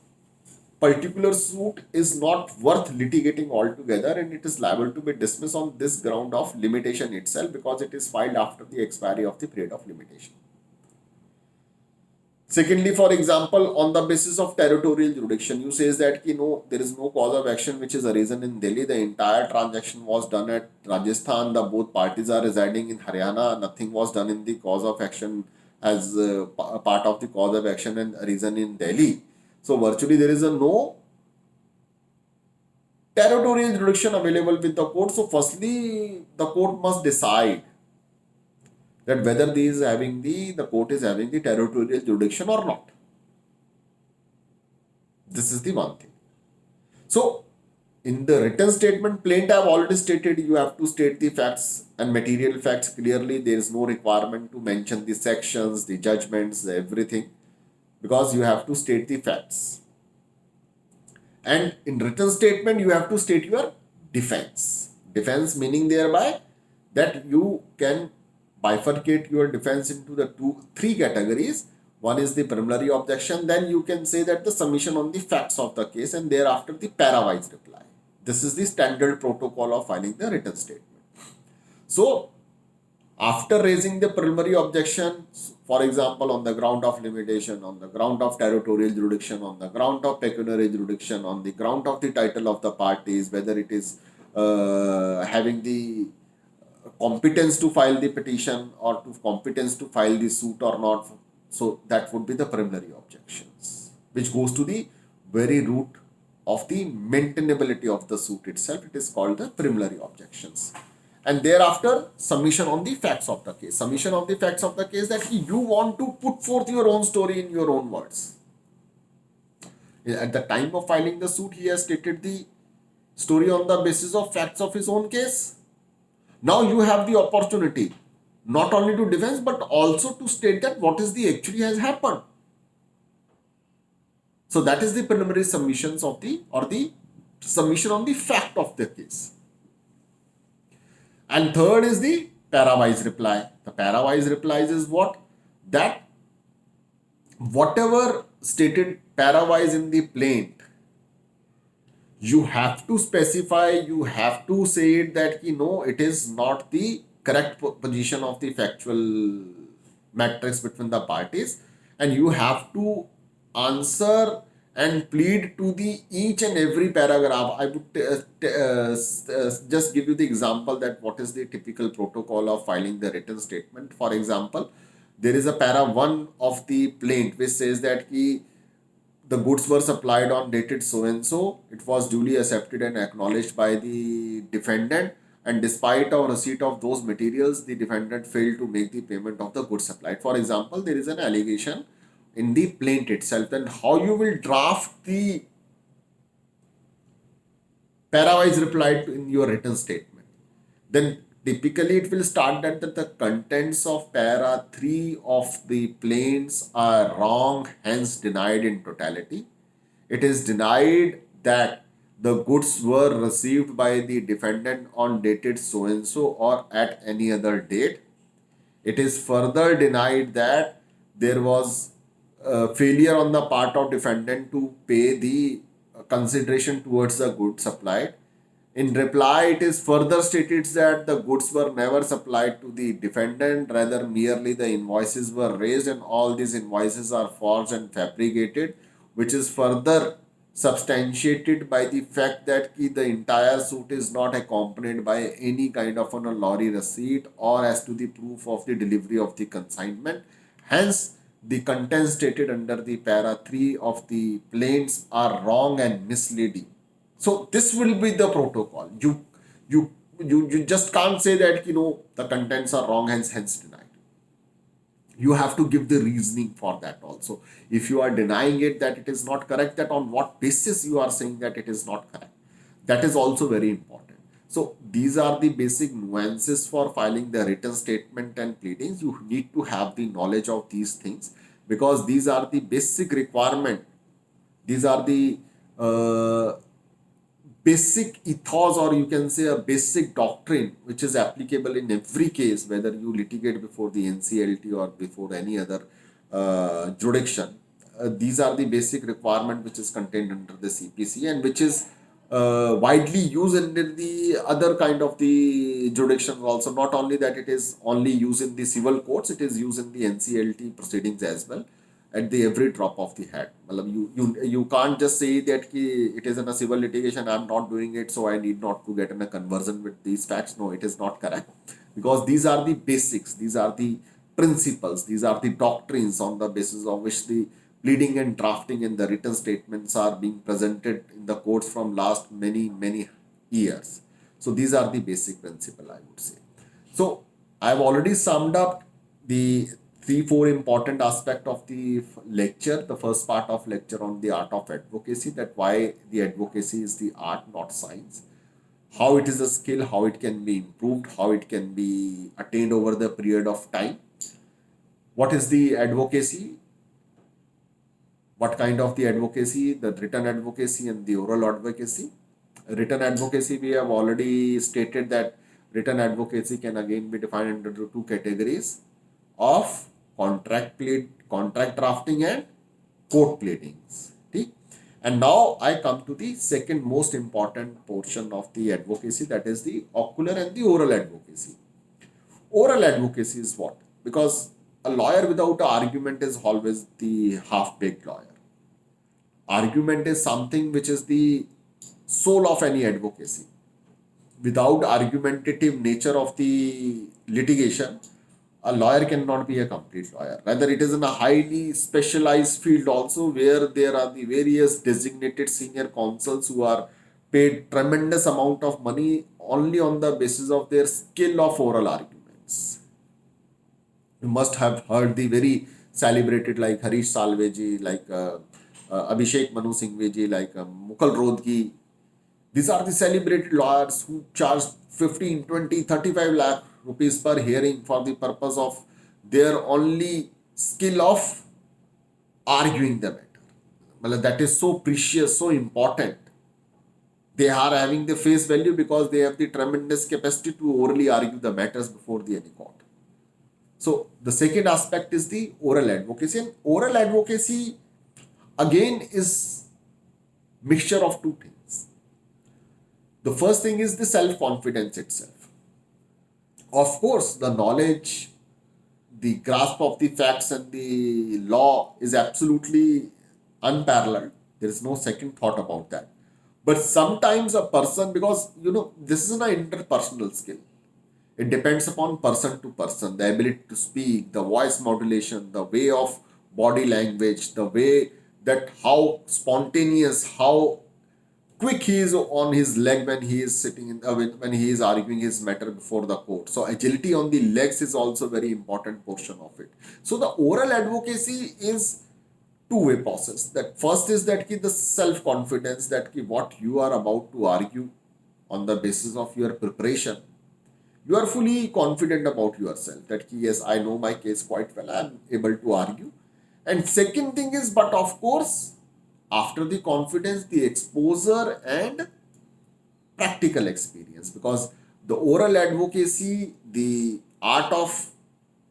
S1: particular suit is not worth litigating altogether and it is liable to be dismissed on this ground of limitation itself, because it is filed after the expiry of the period of limitation. Secondly, for example, on the basis of territorial jurisdiction, you says that there is no cause of action which is arisen in Delhi. The entire transaction was done at Rajasthan. The both parties are residing in Haryana. Nothing was done in the cause of action as part of the cause of action and arisen in Delhi. So virtually there is no territorial jurisdiction available with the court. So firstly, the court must decide that whether the court is having the territorial jurisdiction or not. This is the one thing. So in the written statement, plaintiff have already stated you have to state the facts and material facts clearly. There is no requirement to mention the sections, the judgments, everything, because you have to state the facts. And in written statement, you have to state your defense. Defense meaning thereby that you can bifurcate your defense into the three categories. One is the preliminary objection, then you can say that the submission on the facts of the case, and thereafter the para-wise reply. This is the standard protocol of filing the written statement. So, after raising the preliminary objection, for example, on the ground of limitation, on the ground of territorial jurisdiction, on the ground of pecuniary jurisdiction, on the ground of the title of the parties, whether it is having the competence to file the petition or to competence to file the suit or not. So that would be the preliminary objections, which goes to the very root of the maintainability of the suit itself. It is called the preliminary objections. And thereafter, submission on the facts of the case. Submission of the facts of the case, that you want to put forth your own story in your own words. At the time of filing the suit, he has stated the story on the basis of facts of his own case. Now you have the opportunity not only to defend but also to state that what is the actually has happened. So that is the preliminary submissions of the submission on the fact of the case. And third is the para-wise reply. The para-wise replies is what? That whatever stated para-wise in the plaint, you have to specify, you have to say it that it is not the correct position of the factual matrix between the parties, and you have to answer and plead to the each and every paragraph. I would just give you the example that what is the typical protocol of filing the written statement. For example, there is a para 1 of the plaint which says that the goods were supplied on dated so and so. It was duly accepted and acknowledged by the defendant. And despite of receipt of those materials, the defendant failed to make the payment of the goods supplied. For example, there is an allegation in the plaint itself. Then how you will draft the parawise reply in your written statement? Then typically it will start that the contents of para 3 of the plaints are wrong, hence denied in totality. It is denied that the goods were received by the defendant on dated so and so or at any other date. It is further denied that there was failure on the part of defendant to pay the consideration towards the goods supplied. In reply, it is further stated that the goods were never supplied to the defendant, rather merely the invoices were raised and all these invoices are forged and fabricated, which is further substantiated by the fact that the entire suit is not accompanied by any kind of a lorry receipt or as to the proof of the delivery of the consignment. Hence, the contents stated under the para 3 of the plaints are wrong and misleading. So this will be the protocol. You just can't say that the contents are wrong, hence denied. You have to give the reasoning for that also. If you are denying it that it is not correct, that on what basis you are saying that it is not correct. That is also very important. So these are the basic nuances for filing the written statement and pleadings. You need to have the knowledge of these things because these are the basic requirement. These are the basic ethos, or you can say a basic doctrine which is applicable in every case, whether you litigate before the NCLT or before any other jurisdiction. These are the basic requirement which is contained under the CPC and which is widely used in the other kind of the jurisdictions also. Not only that, it is only used in the civil courts, it is used in the NCLT proceedings as well at the every drop of the hat. You can't just say that it is in a civil litigation, I'm not doing it, so I need not to get in a conversion with these facts. No, it is not correct. Because these are the basics, these are the principles, these are the doctrines on the basis of which the pleading and drafting and the written statements are being presented in the courts from last many years. So these are the basic principle, I would say. So I've already summed up the 3-4 important aspect of the lecture. The first part of lecture on the art of advocacy, that why the advocacy is the art, not science. How it is a skill, how it can be improved, how it can be attained over the period of time. What is the advocacy? What kind of the advocacy? The written advocacy and the oral advocacy. Written advocacy, we have already stated that written advocacy can again be defined under two categories of contract drafting and court pleadings. Okay? And now I come to the second most important portion of the advocacy, that is the ocular and the oral advocacy. Oral advocacy is what? Because a lawyer without an argument is always the half-baked lawyer. Argument is something which is the soul of any advocacy. Without argumentative nature of the litigation, a lawyer cannot be a complete lawyer. Rather, it is in a highly specialized field also where there are the various designated senior counsels who are paid tremendous amount of money only on the basis of their skill of oral arguments. You must have heard the very celebrated like Harish Salveji, like Abhishek Manu Singhvi, like Mukul Rodgi. These are the celebrated lawyers who charge 15, 20, 35 lakh rupees per hearing for the purpose of their only skill of arguing the matter. Well, that is so precious, so important. They are having the face value because they have the tremendous capacity to orally argue the matters before the any court. So the second aspect is the oral advocacy. And oral advocacy again is mixture of two things. The first thing is the self-confidence itself. Of course, the knowledge, the grasp of the facts and the law is absolutely unparalleled. There is no second thought about that. But sometimes a person, because this is an interpersonal skill. It depends upon person to person, the ability to speak, the voice modulation, the way of body language, the way that how spontaneous, how quick he is on his leg when he is sitting in when he is arguing his matter before the court. So agility on the legs is also very important portion of it. So the oral advocacy is two-way process. That first is that the self confidence, that what you are about to argue on the basis of your preparation, you are fully confident about yourself that yes, I know my case quite well, I am able to argue. And second thing is, but of course, after the confidence, the exposure and practical experience, because the oral advocacy, the art of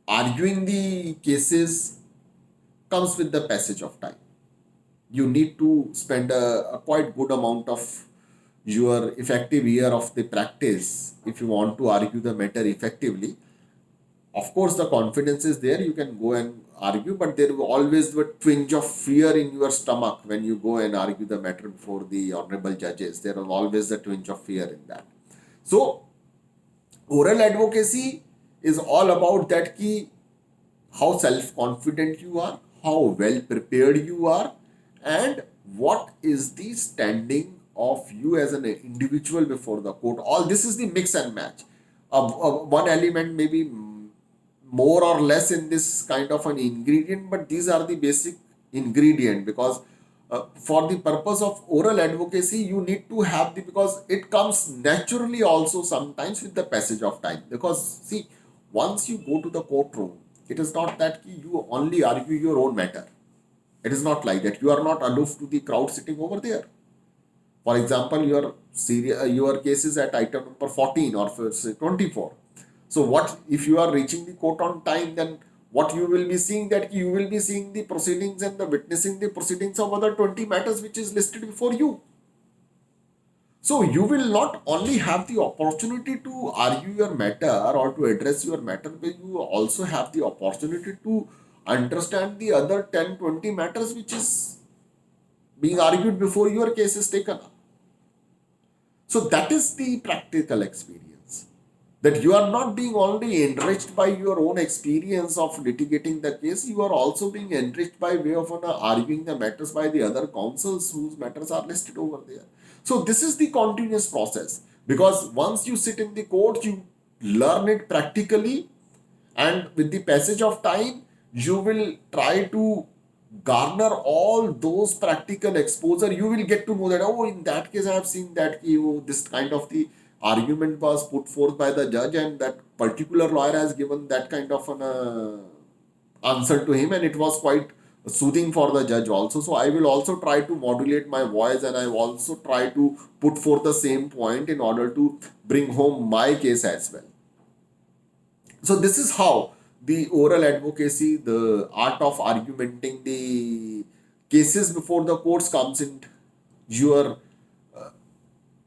S1: arguing the cases, comes with the passage of time. You need to spend a quite good amount of your effective year of the practice if you want to argue the matter effectively. Of course, the confidence is there, you can go and argue, but there will always be a twinge of fear in your stomach when you go and argue the matter before the honorable judges. There is always a twinge of fear in that. So, oral advocacy is all about that key, how self confident you are, how well prepared you are, and what is the standing of you as an individual before the court. All this is the mix and match. One element may be more or less in this kind of an ingredient, but these are the basic ingredient, because for the purpose of oral advocacy you need to have the, because it comes naturally also sometimes with the passage of time. Because see, once you go to the courtroom, it is not that you only argue your own matter. It is not like that. You are not aloof to the crowd sitting over there. For example, your case is at item number 14 or say 24. So what if you are reaching the court on time, then what you will be seeing, that you will be seeing the proceedings and the witnessing the proceedings of other 20 matters which is listed before you. So you will not only have the opportunity to argue your matter or to address your matter, but you also have the opportunity to understand the other 10, 20 matters which is being argued before your case is taken up. So that is the practical experience. That you are not being only enriched by your own experience of litigating the case, you are also being enriched by way of arguing the matters by the other counsels whose matters are listed over there. So this is the continuous process, because once you sit in the court, you learn it practically, and with the passage of time, you will try to garner all those practical exposure. You will get to know that, oh, in that case I have seen that this kind of the argument was put forth by the judge, and that particular lawyer has given that kind of an answer to him, and it was quite soothing for the judge also. So I will also try to modulate my voice, and I will also try to put forth the same point in order to bring home my case as well. So this is how the oral advocacy, the art of argumenting the cases before the courts, comes in your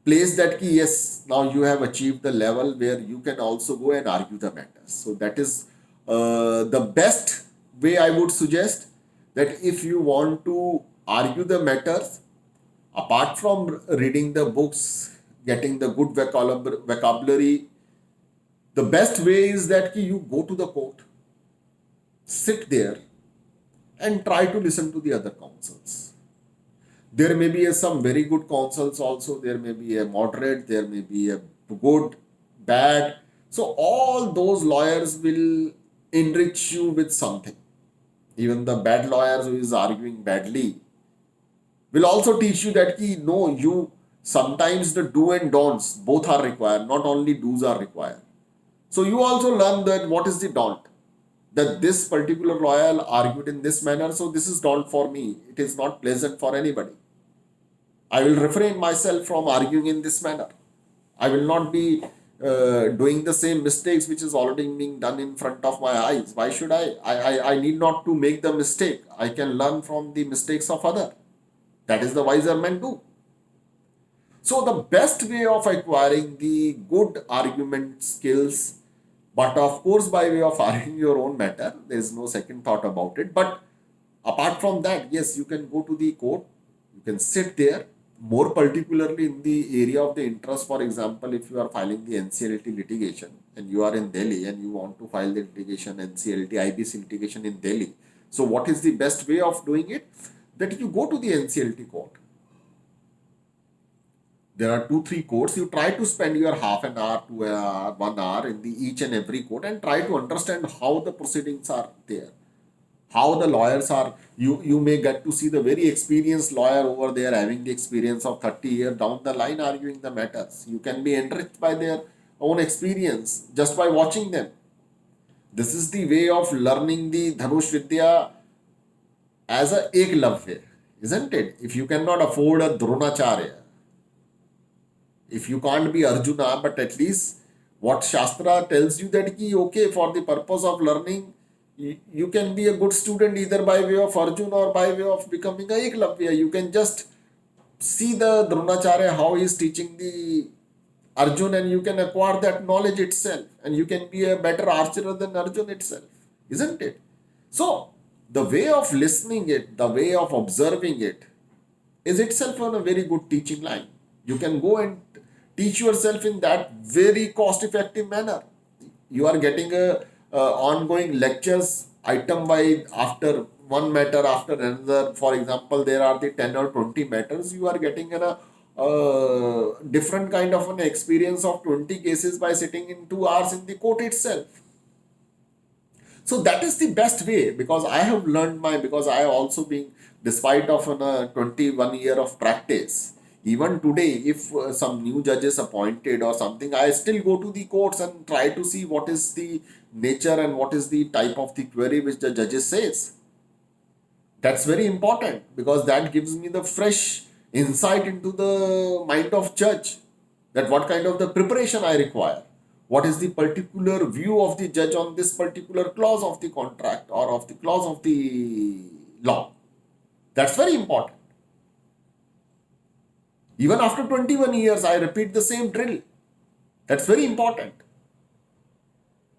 S1: place, that yes, now you have achieved the level where you can also go and argue the matters. So that is the best way I would suggest, that if you want to argue the matters, apart from reading the books, getting the good vocabulary, the best way is that you go to the court, sit there, and try to listen to the other counsels. There may be some very good counsels also, there may be a moderate, there may be a good, bad. So all those lawyers will enrich you with something. Even the bad lawyers who is arguing badly will also teach you that no, you sometimes the do and don'ts both are required, not only do's are required. So you also learn that what is the don't, that this particular lawyer argued in this manner, so this is don't for me. It is not pleasant for anybody. I will refrain myself from arguing in this manner. I will not be doing the same mistakes which is already being done in front of my eyes. Why should I? I need not to make the mistake. I can learn from the mistakes of other. That is the wiser man do. So the best way of acquiring the good argument skills, but of course by way of arguing your own matter, there is no second thought about it. But apart from that, yes, you can go to the court, you can sit there, more particularly in the area of the interest. For example, if you are filing the NCLT litigation and you are in Delhi and you want to file the litigation, NCLT, IBC litigation in Delhi. So what is the best way of doing it? That you go to the NCLT court. There are 2 3 courts. You try to spend your half an hour to 1 hour in the each and every court and try to understand how the proceedings are there, how the lawyers are. You may get to see the very experienced lawyer over there having the experience of 30 years down the line arguing the matters. You can be enriched by their own experience just by watching them. This is the way of learning the Dhanush Vidya as a eklavya, isn't it? If you cannot afford a Dronacharya, if you can't be Arjuna, but at least what Shastra tells you that ki, okay, for the purpose of learning, you can be a good student either by way of Arjuna or by way of becoming a Eklavya. You can just see the Dronacharya how he is teaching the Arjun, and you can acquire that knowledge itself, and you can be a better archer than Arjun itself, isn't it? So the way of listening it, the way of observing it is itself on a very good teaching line. You can go and teach yourself in that very cost effective manner. You are getting ongoing lectures item by after one matter after another. For example, there are the 10 or 20 matters. You are getting a different kind of an experience of 20 cases by sitting in 2 hours in the court itself. So that is the best way, because I have learned because I have also been, despite of an 21 year of practice, even today, if some new judges appointed or something, I still go to the courts and try to see what is the nature and what is the type of the query which the judges says. That's very important, because that gives me the fresh insight into the mind of judge, that what kind of the preparation I require, what is the particular view of the judge on this particular clause of the contract or of the clause of the law. That's very important. Even after 21 years, I repeat the same drill. That's very important.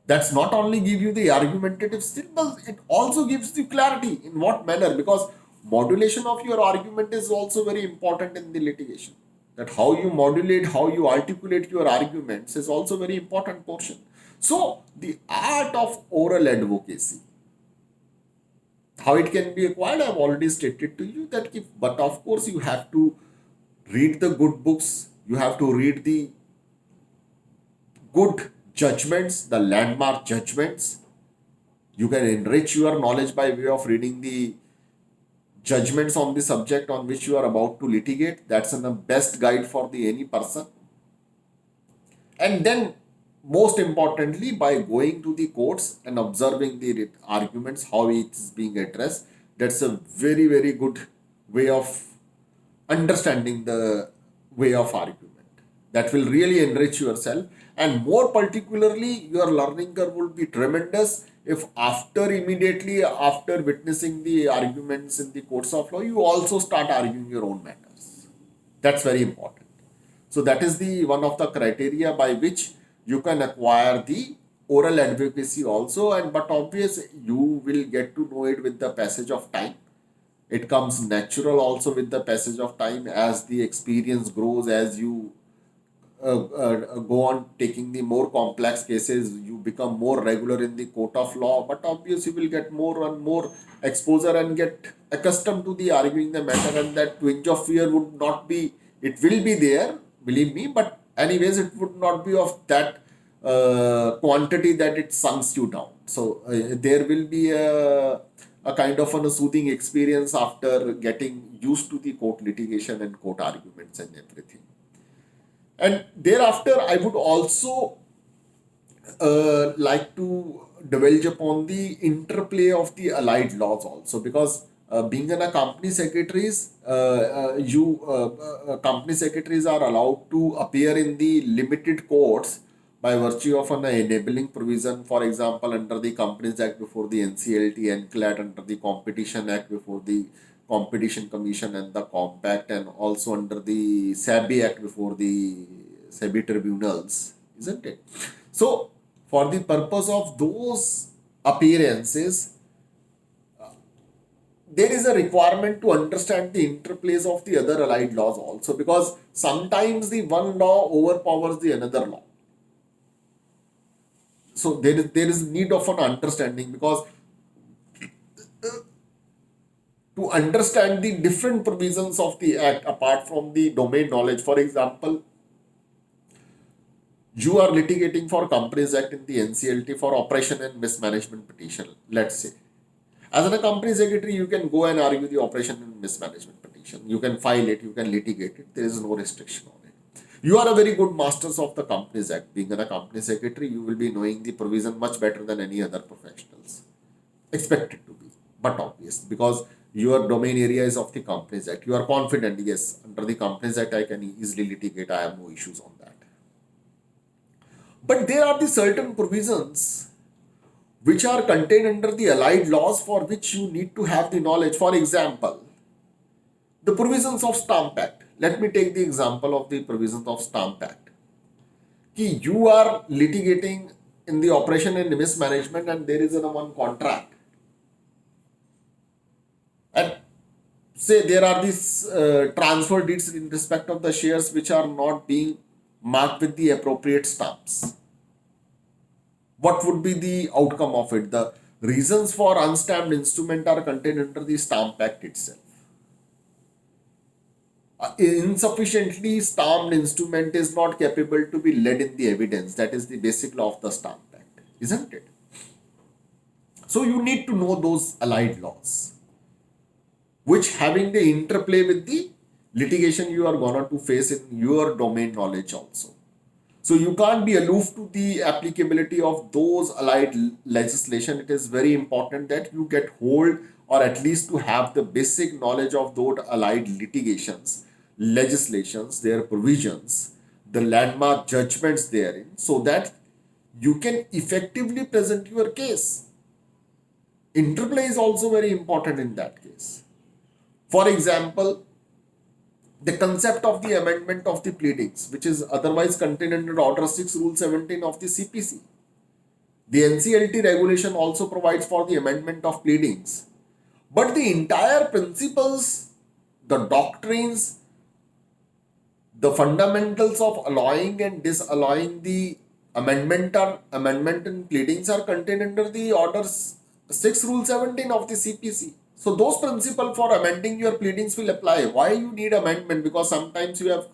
S1: That's not only give you the argumentative skill, but it also gives you clarity in what manner, because modulation of your argument is also very important in the litigation. That how you modulate, how you articulate your arguments is also very important portion. So the art of oral advocacy, how it can be acquired, I've already stated to you that if, but of course you have to read the good books, you have to read the good judgments, the landmark judgments. You can enrich your knowledge by way of reading the judgments on the subject on which you are about to litigate. That's the best guide for the any person. And then, most importantly, by going to the courts and observing the arguments, how it is being addressed, that's a very, very good way of understanding the way of argument. That will really enrich yourself, and more particularly, your learning curve will be tremendous if immediately after witnessing the arguments in the courts of law, you also start arguing your own matters. That's very important. So that is the one of the criteria by which you can acquire the oral advocacy also, and but obvious you will get to know it with the passage of time. It comes natural also with the passage of time, as the experience grows, as you go on taking the more complex cases, you become more regular in the court of law, but obviously you will get more and more exposure and get accustomed to the arguing the matter, and that twinge of fear would not be, it will be there, believe me, but anyways it would not be of that quantity that it sunks you down. So there will be a kind of a soothing experience after getting used to the court litigation and court arguments and everything. And thereafter, I would also like to divulge upon the interplay of the allied laws also, because being in a company secretaries, company secretaries are allowed to appear in the limited courts by virtue of an enabling provision, for example, under the Companies Act before the NCLT, NCLAT, under the Competition Act before the Competition Commission and the Compact, and also under the SEBI Act before the SEBI tribunals, isn't it? So, for the purpose of those appearances, there is a requirement to understand the interplays of the other allied laws also, because sometimes the one law overpowers the another law. So there is need of an understanding, because to understand the different provisions of the act apart from the domain knowledge. For example, you are litigating for Companies Act in the NCLT for operation and mismanagement petition, let's say. As a company secretary, you can go and argue the operation and mismanagement petition. You can file it, you can litigate it. There is no restriction on it. You are a very good masters of the Companies Act. Being a company secretary, you will be knowing the provision much better than any other professionals. Expected to be, but obvious, because your domain area is of the Companies Act. You are confident, yes, under the Companies Act, I can easily litigate. I have no issues on that. But there are the certain provisions which are contained under the allied laws for which you need to have the knowledge. For example, the provisions of Stamp Act. Let me take the example of the provisions of Stamp Act. You are litigating in the operation and mismanagement, and there is one contract. And say there are these transfer deeds in respect of the shares which are not being marked with the appropriate stamps. What would be the outcome of it? The reasons for unstamped instrument are contained under the Stamp Act itself. Insufficiently stamped instrument is not capable to be led in the evidence. That is the basic law of the Stamp Act, isn't it? So you need to know those allied laws, which having the interplay with the litigation you are gonna to face in your domain knowledge also. So you can't be aloof to the applicability of those allied legislation. It is very important that you get hold, or at least to have the basic knowledge of those allied litigations, legislations, their provisions, the landmark judgments therein, so that you can effectively present your case. Interplay is also very important in that case. For example, the concept of the amendment of the pleadings, which is otherwise contained under Order 6, Rule 17 of the CPC. The NCLT regulation also provides for the amendment of pleadings. But the entire principles, the doctrines, the fundamentals of allowing and disallowing the amendment in pleadings are contained under the Order 6, Rule 17 of the CPC. So those principles for amending your pleadings will apply. Why you need amendment? Because sometimes you have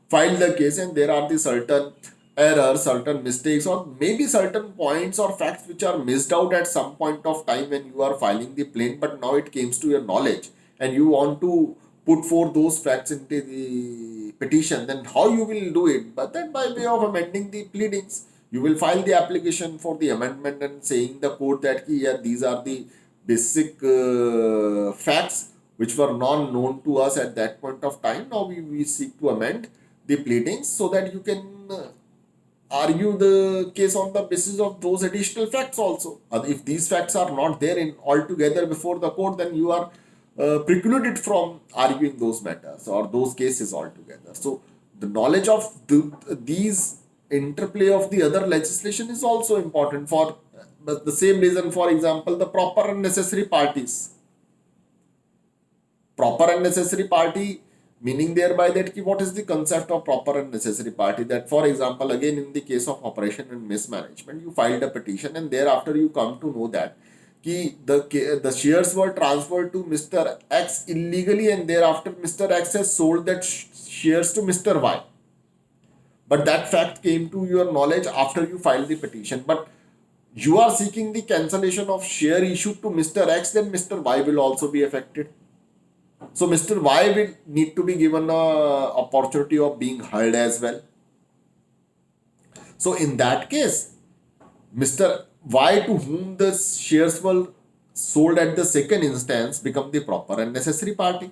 S1: filed the case and there are the certain errors, certain mistakes, or maybe certain points or facts which are missed out at some point of time when you are filing the plaint, but now it comes to your knowledge and you want to put forth those facts into the petition. Then how you will do it? But then by way of amending the pleadings, you will file the application for the amendment and saying the court that yeah, these are the basic facts which were non-known to us at that point of time. Now we seek to amend the pleadings so that you can argue the case on the basis of those additional facts also. If these facts are not there in altogether before the court, then you are precluded from arguing those matters or those cases altogether. So the knowledge of these interplay of the other legislation is also important. For the same reason, for example, the proper and necessary parties. Proper and necessary party, meaning thereby that what is the concept of proper and necessary party? That, for example, again in the case of operation and mismanagement, you filed a petition and thereafter you come to know that the shares were transferred to Mr. X illegally, and thereafter Mr. X has sold that shares to Mr. Y. But that fact came to your knowledge after you filed the petition. But you are seeking the cancellation of share issued to Mr. X, then Mr. Y will also be affected. So Mr. Y will need to be given an opportunity of being heard as well. So in that case, Mr. Y, to whom the shares were sold at the second instance, become the proper and necessary party,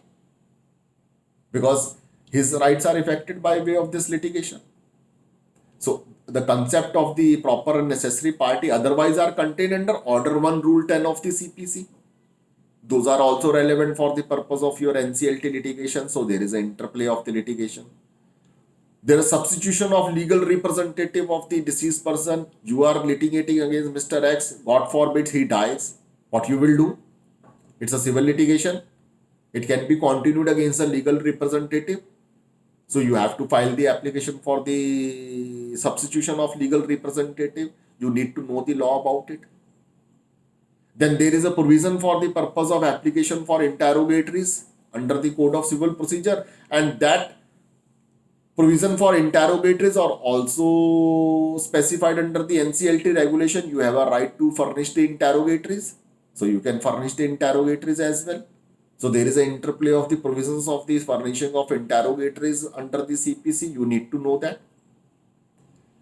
S1: because his rights are affected by way of this litigation. So the concept of the proper and necessary party otherwise are contained under Order 1, Rule 10 of the CPC. Those are also relevant for the purpose of your NCLT litigation. So there is an interplay of the litigation. There is substitution of legal representative of the deceased person. You are litigating against Mr. X. God forbid he dies. What you will do? It's a civil litigation. It can be continued against a legal representative. So you have to file the application for the substitution of legal representative. You need to know the law about it. Then there is a provision for the purpose of application for interrogatories under the Code of Civil Procedure, and that provision for interrogatories are also specified under the NCLT regulation. You have a right to furnish the interrogatories, so you can furnish the interrogatories as well. So there is an interplay of the provisions of the furnishing of interrogatories under the CPC. You need to know that.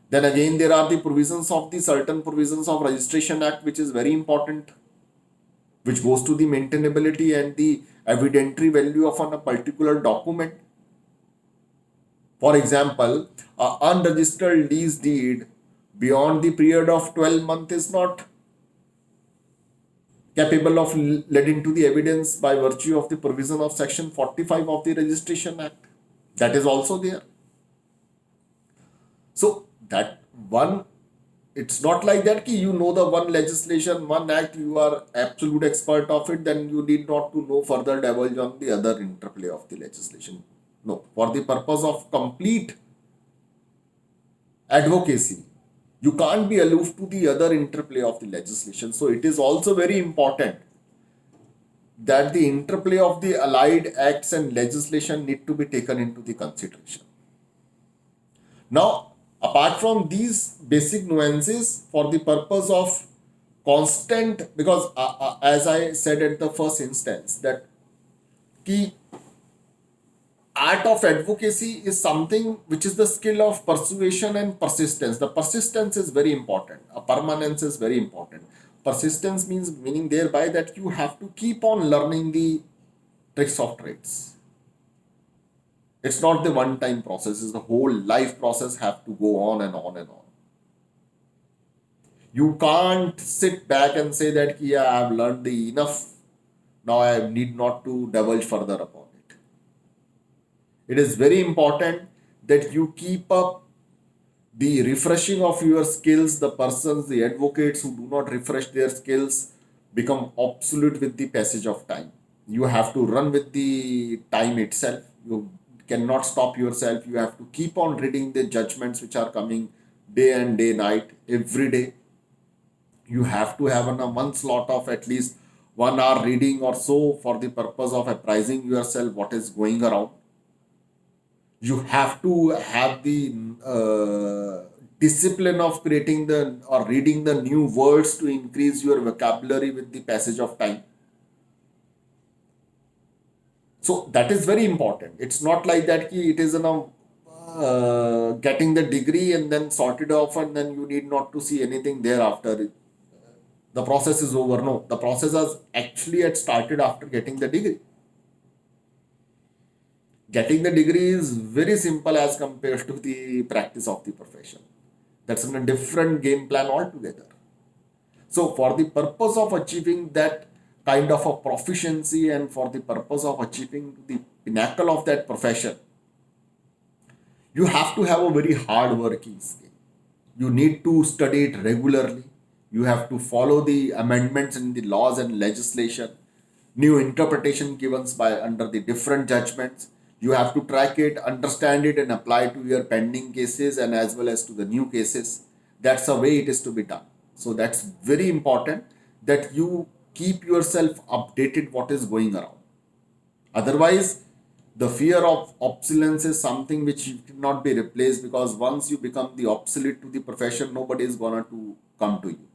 S1: Then again, there are the provisions of the certain provisions of Registration Act, which is very important, which goes to the maintainability and the evidentiary value of a particular document. For example, an unregistered lease deed beyond the period of 12 months is not capable of leading to the evidence by virtue of the provision of Section 45 of the Registration Act. That is also there. So that one, it's not like that ki you know the one legislation, one act, you are absolute expert of it, then you need not to know further divulge on the other interplay of the legislation. No, for the purpose of complete advocacy, you can't be aloof to the other interplay of the legislation. So it is also very important that the interplay of the allied acts and legislation need to be taken into the consideration. Now, apart from these basic nuances, for the purpose of constant, because as I said at the first instance, that key art of advocacy is something which is the skill of persuasion and persistence. The persistence is very important. A permanence is very important. Persistence means meaning thereby that you have to keep on learning the tricks of trades. It's not the one-time process. It's the whole life process have to go on and on and on. You can't sit back and say that, yeah, I've learned the enough. Now I need not to divulge further upon it. It is very important that you keep up the refreshing of your skills. The persons, the advocates who do not refresh their skills become obsolete with the passage of time. You have to run with the time itself. You cannot stop yourself. You have to keep on reading the judgments which are coming day and day, night, every day. You have to have one slot of at least 1 hour reading or so for the purpose of apprising yourself what is going around. You have to have the discipline of creating the or reading the new words to increase your vocabulary with the passage of time. So that is very important. It's not like that it is getting the degree and then sorted off and then you need not to see anything thereafter. The process is over. No, the process has actually had started after getting the degree. Getting the degree is very simple as compared to the practice of the profession. That's a different game plan altogether. So for the purpose of achieving that kind of a proficiency and for the purpose of achieving the pinnacle of that profession, you have to have a very hard working skill. You need to study it regularly. You have to follow the amendments in the laws and legislation, new interpretation given by under the different judgments. You have to track it, understand it, and apply to your pending cases and as well as to the new cases. That's the way it is to be done. So that's very important that you keep yourself updated what is going around. Otherwise, the fear of obsolescence is something which cannot be replaced, because once you become the obsolete to the profession, nobody is gonna to come to you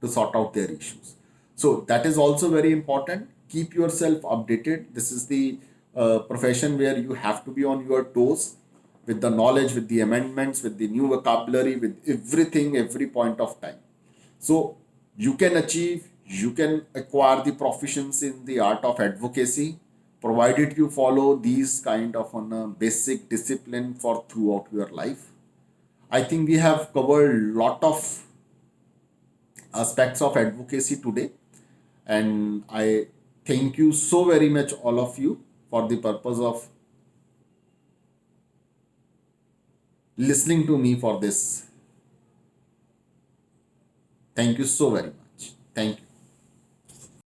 S1: to sort out their issues. So that is also very important. Keep yourself updated. This is the profession where you have to be on your toes with the knowledge, with the amendments, with the new vocabulary, with everything, every point of time. So you can achieve, you can acquire the proficiency in the art of advocacy, provided you follow these kind of on a basic discipline for throughout your life. I think we have covered lot of aspects of advocacy today, and I thank you so very much all of you for the purpose of listening to me for this. Thank you so very much. Thank you.